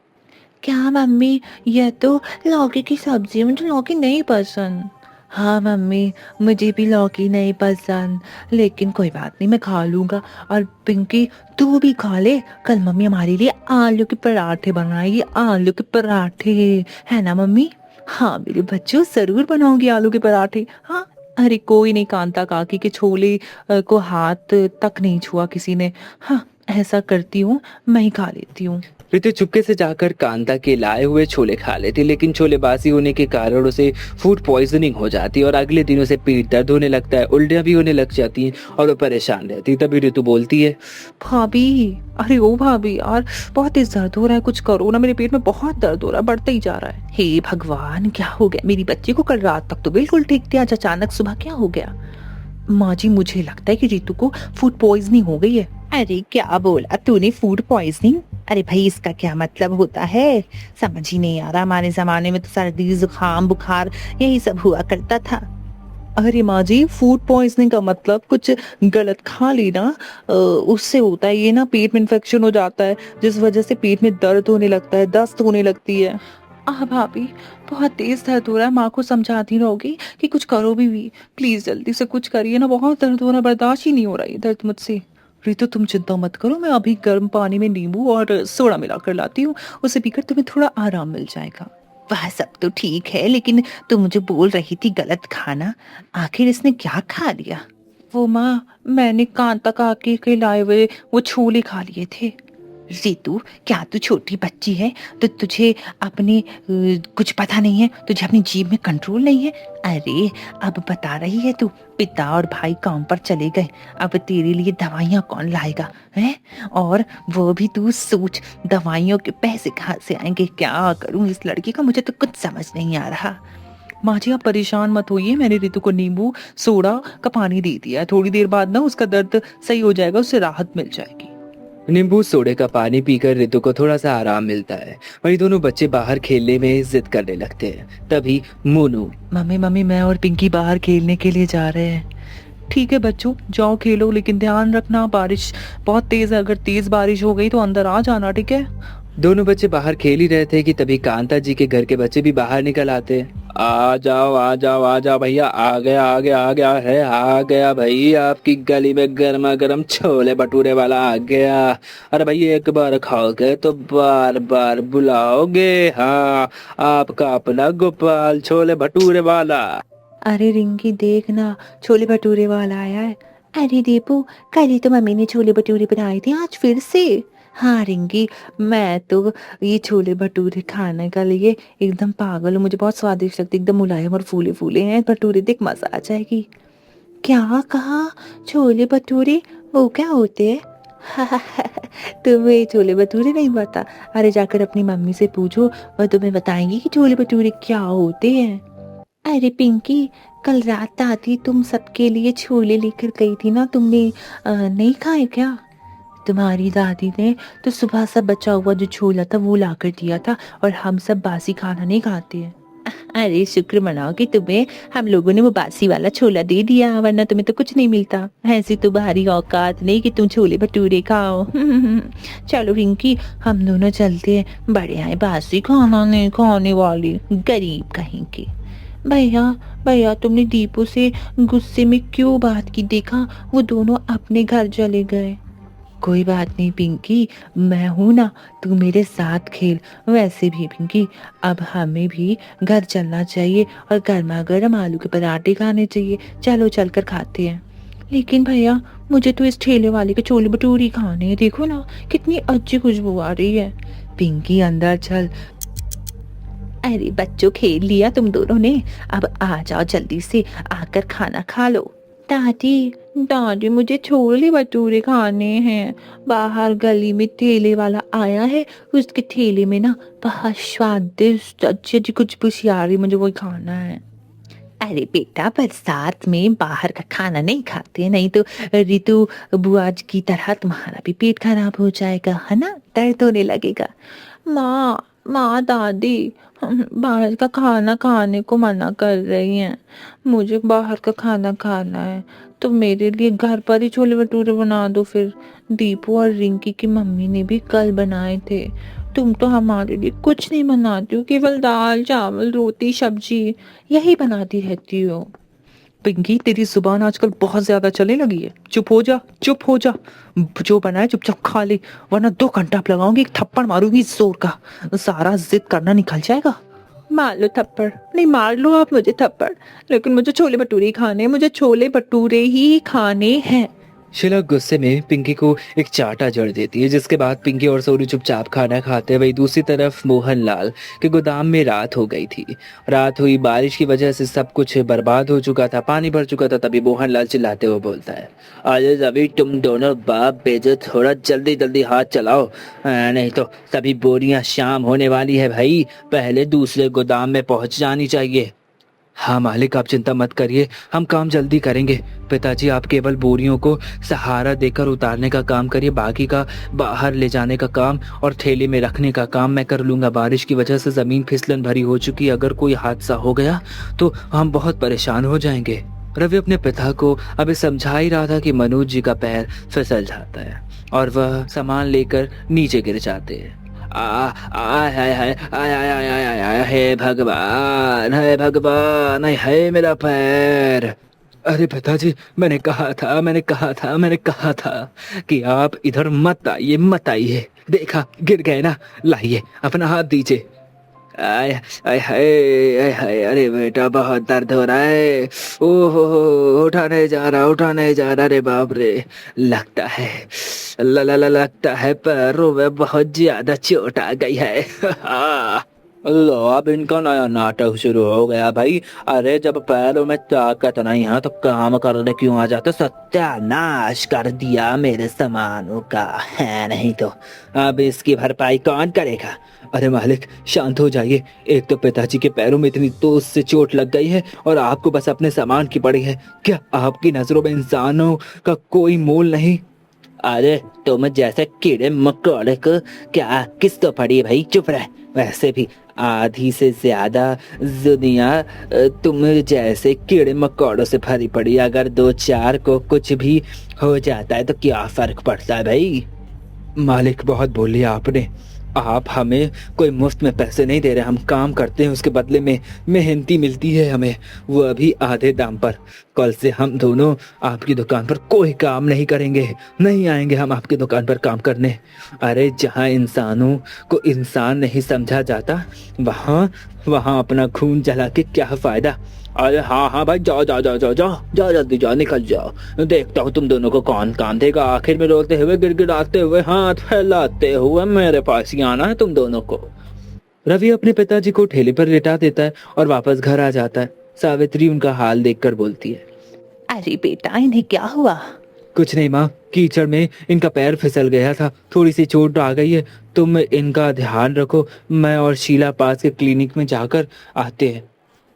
क्या मम्मी, यह तो लौकी की सब्जी है, मुझे लौकी नहीं पसंद। हाँ मम्मी, मुझे भी लौकी नहीं पसंद, लेकिन कोई बात नहीं, मैं खा लूंगा। और पिंकी, तू भी खा ले, कल मम्मी हमारे लिए आलू के पराठे बनाएगी, आलू के पराठे, है ना मम्मी? हाँ मेरे बच्चों, जरूर बनाऊंगी आलू के पराठे। हाँ, अरे कोई नहीं, कांता काकी के छोले को हाथ तक नहीं छुआ किसी ने। हाँ, ऐसा करती हूँ, मैं ही खा लेती हूँ। रितु चुपके से जाकर कांता के लाए हुए छोले खा लेती, लेकिन छोले बासी होने के कारण उसे फूड पॉइजनिंग हो जाती और अगले दिन उसे पेट दर्द होने लगता है, उल्टियां भी होने लग जाती हैं और वो परेशान रहती। तभी रितु बोलती है, भाभी, अरे ओ भाभी यार, बहुत तेज दर्द हो रहा है, कुछ करो ना, मेरे पेट में बहुत दर्द हो रहा है, बढ़ता ही जा रहा है। हे भगवान, क्या हो गया मेरी बच्ची को? कल रात तक तो बिल्कुल ठीक थी, आज अचानक सुबह क्या हो गया? माँ जी, मुझे लगता है कि रितु को फूड पॉइजनिंग हो गई है। अरे क्या बोला तूने, फूड पॉइजनिंग? अरे भाई, इसका क्या मतलब होता है, समझ ही नहीं आ रहा। हमारे जमाने में तो सर्दी जुकाम बुखार यही सब हुआ करता था। अरे माँ जी, फूड पॉइजनिंग का मतलब कुछ गलत खा लेना, उससे होता है ये ना, पेट में इन्फेक्शन हो जाता है, जिस वजह से पेट में दर्द होने लगता है, दस्त होने लगती है। भाभी, बहुत तेज दर्द हो रहा है, माँ को समझाती रहोगी कि कुछ करो भी प्लीज जल्दी से कुछ करिए ना, बहुत दर्द हो रहा है, बर्दाश्त ही नहीं हो रहा है दर्द मुझसे। रितु, तुम चिंता मत करो, मैं अभी गर्म पानी में नींबू और सोडा मिलाकर लाती हूँ, उसे पीकर तुम्हें थोड़ा आराम मिल जाएगा। वह सब तो ठीक है, लेकिन तू मुझे बोल रही थी गलत खाना, आखिर इसने क्या खा लिया? वो माँ, मैंने कांता काकी के लाए हुए वो छोले खा लिए थे। रितु, क्या तू छोटी बच्ची है तो तुझे अपने कुछ पता नहीं है, तुझे अपनी जीभ में कंट्रोल नहीं है? अरे अब बता रही है तू, पिता और भाई काम पर चले गए, अब तेरे लिए दवाइयाँ कौन लाएगा है? और वो भी तू सोच, दवाइयों के पैसे कहाँ से आएंगे? क्या करूँ इस लड़की का, मुझे तो कुछ समझ नहीं आ रहा। माँ जी, आप परेशान मत होइए, मैंने रितु को नींबू सोडा का पानी दे दिया है, थोड़ी देर बाद ना उसका दर्द सही हो जाएगा, उससे राहत मिल जाएगी। नींबू सोडे का पानी पीकर रितु को थोड़ा सा आराम मिलता है। वहीं दोनों बच्चे बाहर खेलने में जिद करने लगते हैं। तभी मोनू, मम्मी, मैं और पिंकी बाहर खेलने के लिए जा रहे हैं। ठीक है बच्चों, जाओ खेलो, लेकिन ध्यान रखना, बारिश बहुत तेज है, अगर तेज बारिश हो गई तो अंदर आ जाना, ठीक है? दोनों बच्चे बाहर खेल ही रहे थे कि तभी कांता जी के घर के बच्चे भी बाहर निकल आते हैं। आ जाओ आ जाओ आ जाओ भैया, आ गया है, आ गया भाई, आपकी गली में गर्मा गर्म छोले भटूरे वाला आ गया। अरे भाई, एक बार खाओगे तो बार बार बुलाओगे। हाँ, आपका अपना गोपाल छोले भटूरे वाला। अरे रिंकी, देखना, छोले भटूरे वाला आया है। अरे दीपू, कल ही तो मम्मी ने छोले भटूरे बनाए थे, आज फिर से? हाँ रिंकी, मैं तो ये छोले भटूरे खाने के लिए एकदम पागल हूँ, मुझे बहुत स्वादिष्ट लगते, एकदम मुलायम और फूले फूले हैं भटूरे, देख मजा आ जाएगी। क्या कहा? छोले भटूरे वो क्या होते हैं? तुम्हें छोले भटूरे नहीं पता? अरे जाकर अपनी मम्मी से पूछो, वह तुम्हें बताएंगी कि छोले भटूरे क्या होते हैं। अरे पिंकी, कल रात दादी तुम सबके लिए छोले लेकर गई थी ना, तुमने नहीं खाए क्या? तुम्हारी दादी ने तो सुबह सब बचा हुआ जो छोला था वो ला कर दिया था, और हम सब बासी खाना नहीं खाते हैं। अरे शुक्र मनाओ कि तुम्हें हम लोगों ने वो बासी वाला छोला दे दिया, वरना तुम्हें तो कुछ नहीं मिलता। ऐसी तुम्हारी औकात नहीं कि तुम छोले भटूरे खाओ। चलो रिंकी, हम दोनों चलते हैं, बड़े आए बासी खाना नहीं खाने वाले गरीब कहीं के। भैया भैया, तुमने दीपू से गुस्से में क्यों बात की? देखा, वो दोनों अपने घर चले गए। कोई बात नहीं पिंकी, मैं हूं ना, तू मेरे साथ खेल। वैसे भी पिंकी, अब हमें भी घर चलना चाहिए और गर्मा गर्म आलू के पराठे खाने चाहिए। चलो चलकर खाते हैं। लेकिन भैया, मुझे तो इस ठेले वाले के छोले भटूरे खाने हैं। देखो ना कितनी अच्छी खुशबू आ रही है। पिंकी अंदर चल। अरे बच्चों, खेल लिया तुम दोनों ने, अब आ जाओ जल्दी से, आकर खाना खा लो। दादी दादी, मुझे छोले भटूरे खाने हैं। बाहर गली में ठेले वाला आया है, उसके ठेले में ना बहुत स्वादिष्ट अच्छी अच्छी कुछ कुछ आ रही, मुझे वही खाना है। अरे बेटा, बरसात में बाहर का खाना नहीं खाते, नहीं तो रितु बुआ की तरह तुम्हारा भी पेट खराब हो जाएगा, है ना, दर्द होने लगेगा। माँ माँ दादी, बाहर का खाना खाने को मना कर रही हैं। मुझे बाहर का खाना खाना है, तो मेरे लिए घर पर ही छोले भटूरे बना दो फिर। दीपू और रिंकी की मम्मी ने भी कल बनाए थे। तुम तो हमारे लिए कुछ नहीं बनाती हो, केवल दाल चावल रोटी सब्जी यही बनाती रहती हो। पिंकी, तेरी जुबान आजकल बहुत ज्यादा चलने लगी है। चुप हो जा, चुप हो जा। जो बनाए चुपचाप खा ले, वरना 2 घंटा लगाऊंगी, एक थप्पड़ मारूंगी जोर का, सारा जिद करना निकल जाएगा। मार लो थप्पड़, नहीं मार लो आप मुझे थप्पड़, लेकिन मुझे छोले भटूरे ही खाने हैं, मुझे छोले भटूरे ही खाने हैं। शीला गुस्से में पिंकी को एक चाटा जड़ देती है, जिसके बाद पिंकी और सोनू चुपचाप खाना खाते हैं। वही दूसरी तरफ मोहनलाल के गोदाम में रात हो गई थी। रात हुई, बारिश की वजह से सब कुछ बर्बाद हो चुका था, पानी भर चुका था। तभी मोहनलाल चिल्लाते हुए बोलता है, अरे अभी तुम दोनों बाप बेटे थोड़ा जल्दी जल्दी हाथ चलाओ, नहीं तो सभी बोरियां शाम होने वाली है भाई, पहले दूसरे गोदाम में पहुंच जानी चाहिए। हाँ मालिक, आप चिंता मत करिए, हम काम जल्दी करेंगे। पिताजी, आप केवल बोरियों को सहारा देकर उतारने का काम करिए, बाकी का बाहर ले जाने का काम और थैली में रखने का काम मैं कर लूँगा। बारिश की वजह से ज़मीन फिसलन भरी हो चुकी है, अगर कोई हादसा हो गया तो हम बहुत परेशान हो जाएंगे। रवि अपने पिता को अभी समझा ही रहा था कि मनोज जी का पैर फिसल जाता है और वह सामान लेकर नीचे गिर जाते हैं। हे भगवान, हे भगवान, हे मेरा पैर। अरे पिताजी, मैंने कहा था कि आप इधर मत आइए। देखा, गिर गए ना, लाइए अपना हाथ दीजिए। आय आय हाय हाय, अरे बेटा बहुत दर्द हो रहा है। ओहो, उठा नहीं जा रहा। अरे बाप रे, लगता है लगता है पैरों में बहुत ज्यादा चोट आ गई है। लो, अब इनका नया नाटक शुरू हो गया भाई। अरे जब पैरों में ताकत नहीं है तो काम करने क्यों आ जाते? सत्यानाश कर दिया मेरे सामानों का है, नहीं तो अब इसकी भरपाई कौन करेगा? अरे मालिक, शांत हो जाइए। एक तो पिताजी के पैरों में इतनी तेज से चोट लग गई है और आपको बस अपने सामान की पड़ी है। क्या आपकी नजरों में इंसानों का कोई मोल नहीं? अरे तुम जैसे कीड़े मकोड़े को क्या किस तो पड़ी है भाई? चुप रह। वैसे भी आधी से ज्यादा दुनिया तुम जैसे कीड़े मकोड़ों से भरी पड़ी। अगर 2-4 को कुछ भी हो जाता है तो क्या फर्क पड़ता है भाई? मालिक, बहुत बोल लिया आपने। आप हमें कोई मुफ्त में पैसे नहीं दे रहे, हम काम करते हैं, उसके बदले में मेहनती मिलती है हमें, वो अभी आधे दाम पर। कल से हम दोनों आपकी दुकान पर कोई काम नहीं करेंगे, नहीं आएंगे हम आपकी दुकान पर काम करने। अरे जहाँ इंसानों को इंसान नहीं समझा जाता, वहाँ अपना खून जला के क्या फायदा? अरे हाँ भाई, जाओ जल्दी जाओ, निकल जाओ। देखता हूँ तुम दोनों को कौन काम देगा। आखिर में रोते हुए, गिड़गिड़ाते हुए, हाथ फैलाते हुए मेरे पास ही आना है तुम दोनों को। रवि अपने पिताजी को ठेले पर लेटा देता है और वापस घर आ जाता है। सावित्री उनका हाल देखकर बोलती है, अरे बेटा, इन्हें क्या हुआ? कुछ नहीं माँ, कीचड़ में इनका पैर फिसल गया था, थोड़ी सी चोट आ गई है। तुम इनका ध्यान रखो, मैं और शीला पास के क्लिनिक में जाकर आते हैं।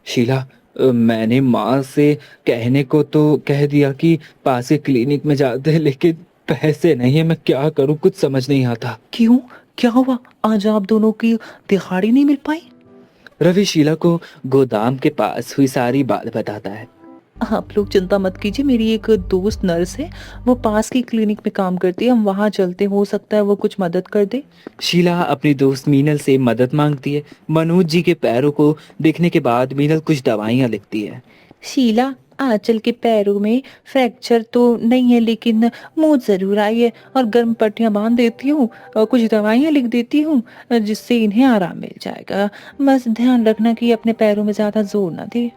शीला, मैंने माँ से कहने को तो कह दिया कि पास के क्लिनिक में जाते हैं, लेकिन पैसे नहीं है, मैं क्या करूँ, कुछ समझ नहीं आता। क्यों, क्या हुआ? आज आप दोनों की दिहाड़ी नहीं मिल पाई? रवि शीला को गोदाम के पास हुई सारी बात बताता है। आप लोग चिंता मत कीजिए, मेरी एक दोस्त नर्स है, वो पास की क्लिनिक में काम करती है, हम वहाँ चलते, हो सकता है वो कुछ मदद कर दे। शीला अपनी दोस्त मीनल से मदद मांगती है। मनोज जी के पैरों को देखने के बाद मीनल कुछ दवाइयाँ लिखती है। शीला, आंचल के पैरों में फ्रैक्चर तो नहीं है, लेकिन मोच जरूर आई है, और गर्म पट्टियां बांध देती हूँ और कुछ दवाइयाँ लिख देती हूँ जिससे इन्हें आराम मिल जाएगा। बस ध्यान रखना कि अपने पैरों में ज्यादा जोर ना दे।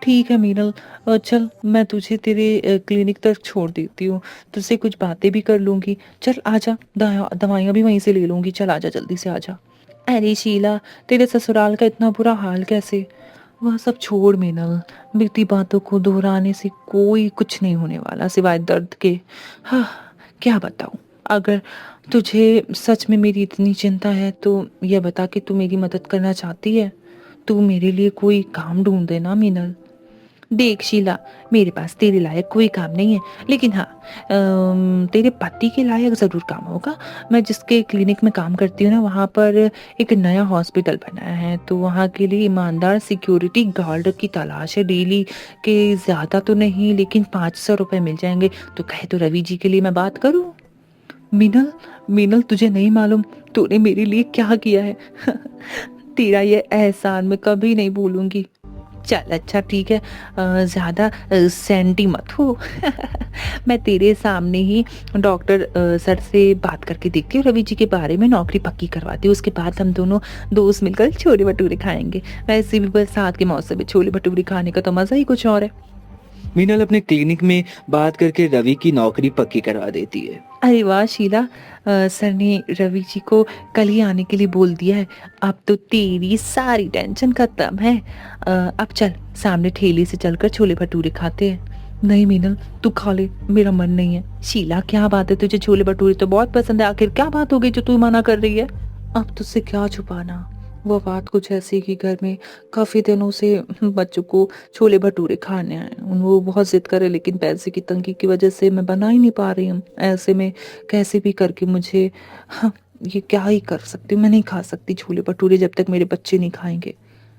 ठीक है मीनल, चल मैं तुझे तेरे क्लिनिक तक छोड़ देती हूँ, तुझसे कुछ बातें भी कर लूंगी। चल आजा, दवाइयाँ भी वहीं से ले लूंगी, चल आजा, जल्दी से आजा। अरे शीला, तेरे ससुराल का इतना बुरा हाल कैसे? वह सब छोड़ मीनल, बीती बातों को दोहराने से कोई कुछ नहीं होने वाला सिवाय दर्द के। हाँ, क्या बताऊं। अगर तुझे सच में मेरी इतनी चिंता है तो यह बता कि तू मेरी मदद करना चाहती है। तू मेरे लिए कोई काम ढूंढ देना मीनल। देख शीला, मेरे पास तेरे लायक कोई काम नहीं है, लेकिन हाँ, तेरे पति के लायक ज़रूर काम होगा। मैं जिसके क्लिनिक में काम करती हूँ ना, वहाँ पर एक नया हॉस्पिटल बनाया है, तो वहाँ के लिए ईमानदार सिक्योरिटी गार्ड की तलाश है। डेली के ज़्यादा तो नहीं, लेकिन 500 रुपये मिल जाएंगे। तो कहे तो रवि जी के लिए मैं बात करूँ। मीनल, मीनल तुझे नहीं मालूम तूने मेरे लिए क्या किया है। तेरा ये एहसान मैं कभी नहीं भूलूंगी। चल अच्छा ठीक है, ज़्यादा सैंटी मत हो। मैं तेरे सामने ही डॉक्टर सर से बात करके देखती हूँ, रवि जी के बारे में नौकरी पक्की करवाती हूँ। उसके बाद हम दोनों दोस्त मिलकर छोले भटूरे खाएंगे। वैसे भी बरसात के मौसम में छोले भटूरे खाने का तो मज़ा ही कुछ और है। मीनल अपने क्लिनिक में बात करके रवि की नौकरी पक्की करवा देती है। अरे वाह शीला, सर ने रवि जी को कल ही आने के लिए बोल दिया है। अब तो तेरी सारी टेंशन खत्म है। अब चल सामने ठेले से चलकर छोले भटूरे खाते हैं। नहीं मीनल, तू खा ले, मेरा मन नहीं है। शीला क्या बात है, तुझे छोले भटूरे तो बहुत पसंद है, आखिर क्या बात हो गई जो तू मना कर रही है? अब तुझसे क्या छुपाना। वो बात कुछ ऐसी कि घर में काफ़ी दिनों से बच्चों को छोले भटूरे खाने हैं, वो बहुत जिद करे, लेकिन पैसे की तंगी की वजह से मैं बना ही नहीं पा रही हूँ। ऐसे में कैसे भी करके मुझे, हाँ, ये क्या ही कर सकती हूँ, मैं नहीं खा सकती छोले भटूरे जब तक मेरे बच्चे नहीं खाएंगे।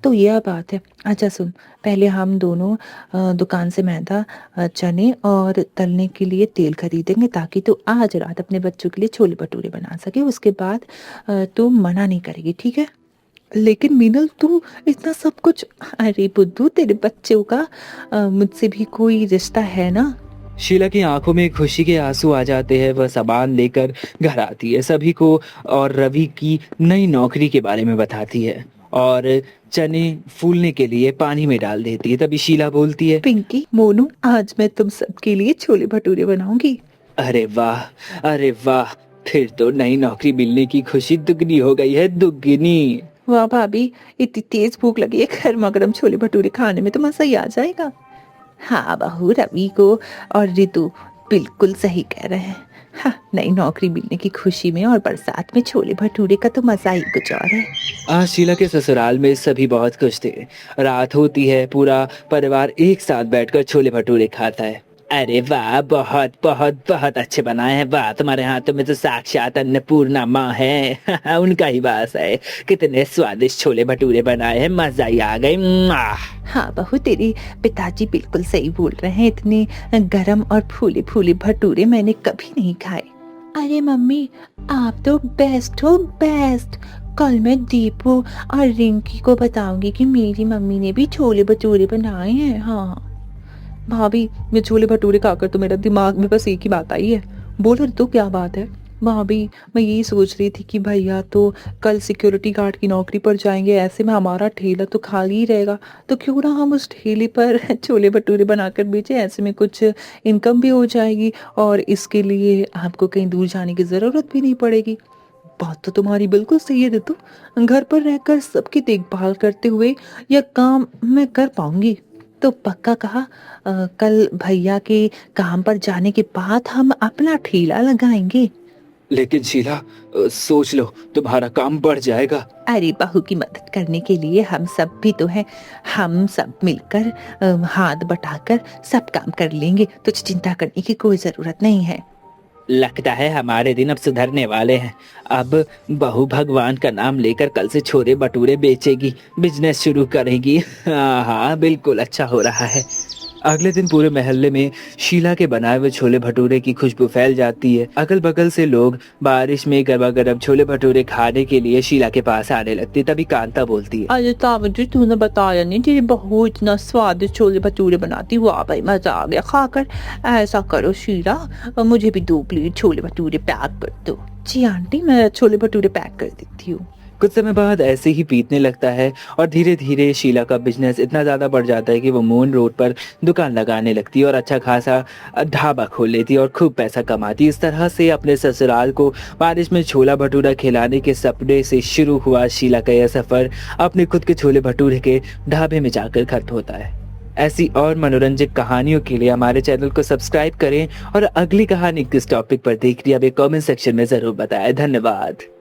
तो यह बात है। अच्छा सुन, पहले हम दोनों दुकान से मैदा, चने और तलने के लिए तेल खरीदेंगे, ताकि तू आज रात अपने बच्चों के लिए छोले भटूरे बना सके। उसके बाद तू मना नहीं करेगी, ठीक है? लेकिन मीनल तू इतना सब कुछ, अरे बुद्धू, तेरे बच्चों का मुझसे भी कोई रिश्ता है ना। शीला की आंखों में खुशी के आंसू आ जाते हैं। वह सामान लेकर घर आती है, सभी को और रवि की नई नौकरी के बारे में बताती है और चने फूलने के लिए पानी में डाल देती है। तभी शीला बोलती है, पिंकी, मोनू, आज मैं तुम सबके लिए छोले भटूरे बनाऊंगी। अरे वाह, अरे वाह, फिर तो नई नौकरी मिलने की खुशी दुगनी हो गई है, दुगनी। वाह भाभी, इतनी तेज भूख लगी है, गर्मा गर्म छोले भटूरे खाने में तो मजा ही आ जाएगा। हाँ बहू, रवि को और रितु बिल्कुल सही कह रहे हैं। हाँ, नई नौकरी मिलने की खुशी में और बरसात में छोले भटूरे का तो मजा ही कुछ और है। आज शीला के ससुराल में सभी बहुत खुश थे। रात होती है, पूरा परिवार एक साथ बैठकर छोले भटूरे खाता है। अरे वाह, बहुत बहुत बहुत अच्छे बनाए हैं। वाह, तुम्हारे हाथों में तो साक्षात अन्नपूर्णा माँ है। उनका ही वास है। कितने स्वादिष्ट छोले भटूरे बनाए हैं, मजा ही आ गई। हाँ बहू, तेरे पिताजी बिल्कुल सही बोल रहे हैं, इतने गरम और फूले फूले भटूरे मैंने कभी नहीं खाए। अरे मम्मी, आप तो बेस्ट हो, बेस्ट। कल मैं दीपू और रिंकी को बताऊंगी कि मेरी मम्मी ने भी छोले भटूरे बनाए हैं। हाँ भाभी, मैं छोले भटूरे खाकर तो मेरा दिमाग में बस एक ही बात आई है। बोलो तो क्या बात है? भाभी, मैं यही सोच रही थी कि भैया तो कल सिक्योरिटी गार्ड की नौकरी पर जाएंगे, ऐसे में हमारा ठेला तो खाली ही रहेगा, तो क्यों ना हम उस ठेले पर छोले भटूरे बनाकर बेचें। ऐसे में कुछ इनकम भी हो जाएगी और इसके लिए आपको कहीं दूर जाने की ज़रूरत भी नहीं पड़ेगी। बात तो तुम्हारी बिल्कुल सही है रितु, घर पर रहकर सबकी देखभाल करते हुए यह काम मैं कर पाऊंगी। तो पक्का कहा कल भैया के काम पर जाने के बाद हम अपना ठेला लगाएंगे। लेकिन शीला, सोच लो, तुम्हारा काम बढ़ जाएगा। अरे बहू की मदद करने के लिए हम सब भी तो हैं। हम सब मिलकर हाथ बटाकर सब काम कर लेंगे, तुझे चिंता करने की कोई जरूरत नहीं है। लगता है हमारे दिन अब सुधरने वाले हैं। अब बहू भगवान का नाम लेकर कल से छोले भटूरे बेचेगी, बिजनेस शुरू करेगी। हाँ हाँ, बिल्कुल अच्छा हो रहा है। अगले दिन पूरे मोहल्ले में शीला के बनाए हुए छोले भटूरे की खुशबू फैल जाती है। अगल बगल से लोग बारिश में गर्मा गर्म छोले भटूरे खाने के लिए शीला के पास आने लगते। तभी कांता बोलती है, अरे ताऊ जी, तूने बताया नहीं, तेरी बहू इतना स्वादिष्ट छोले भटूरे बनाती। वाह भाई, मजा आ गया खाकर। ऐसा करो शीला, मुझे भी 2 प्लेट छोले भटूरे पैक कर दो। जी आंटी, मैं छोले भटूरे पैक कर देती हूँ। कुछ समय बाद ऐसे ही बीतने लगता है और धीरे धीरे शीला का बिजनेस इतना ज़्यादा बढ़ जाता है कि वो मून रोड पर दुकान लगाने लगती है और अच्छा खासा ढाबा खोल लेती है और खूब पैसा कमाती है। इस तरह से अपने ससुराल को बारिश में छोला भटूरा खिलाने के सपने से शुरू हुआ शीला का यह सफ़र अपने खुद के छोले भटूरे के ढाबे में जाकर खत्म होता है। ऐसी और मनोरंजक कहानियों के लिए हमारे चैनल को सब्सक्राइब करें और अगली कहानी किस टॉपिक पर देख रही है, अब कमेंट सेक्शन में ज़रूर बताएं। धन्यवाद।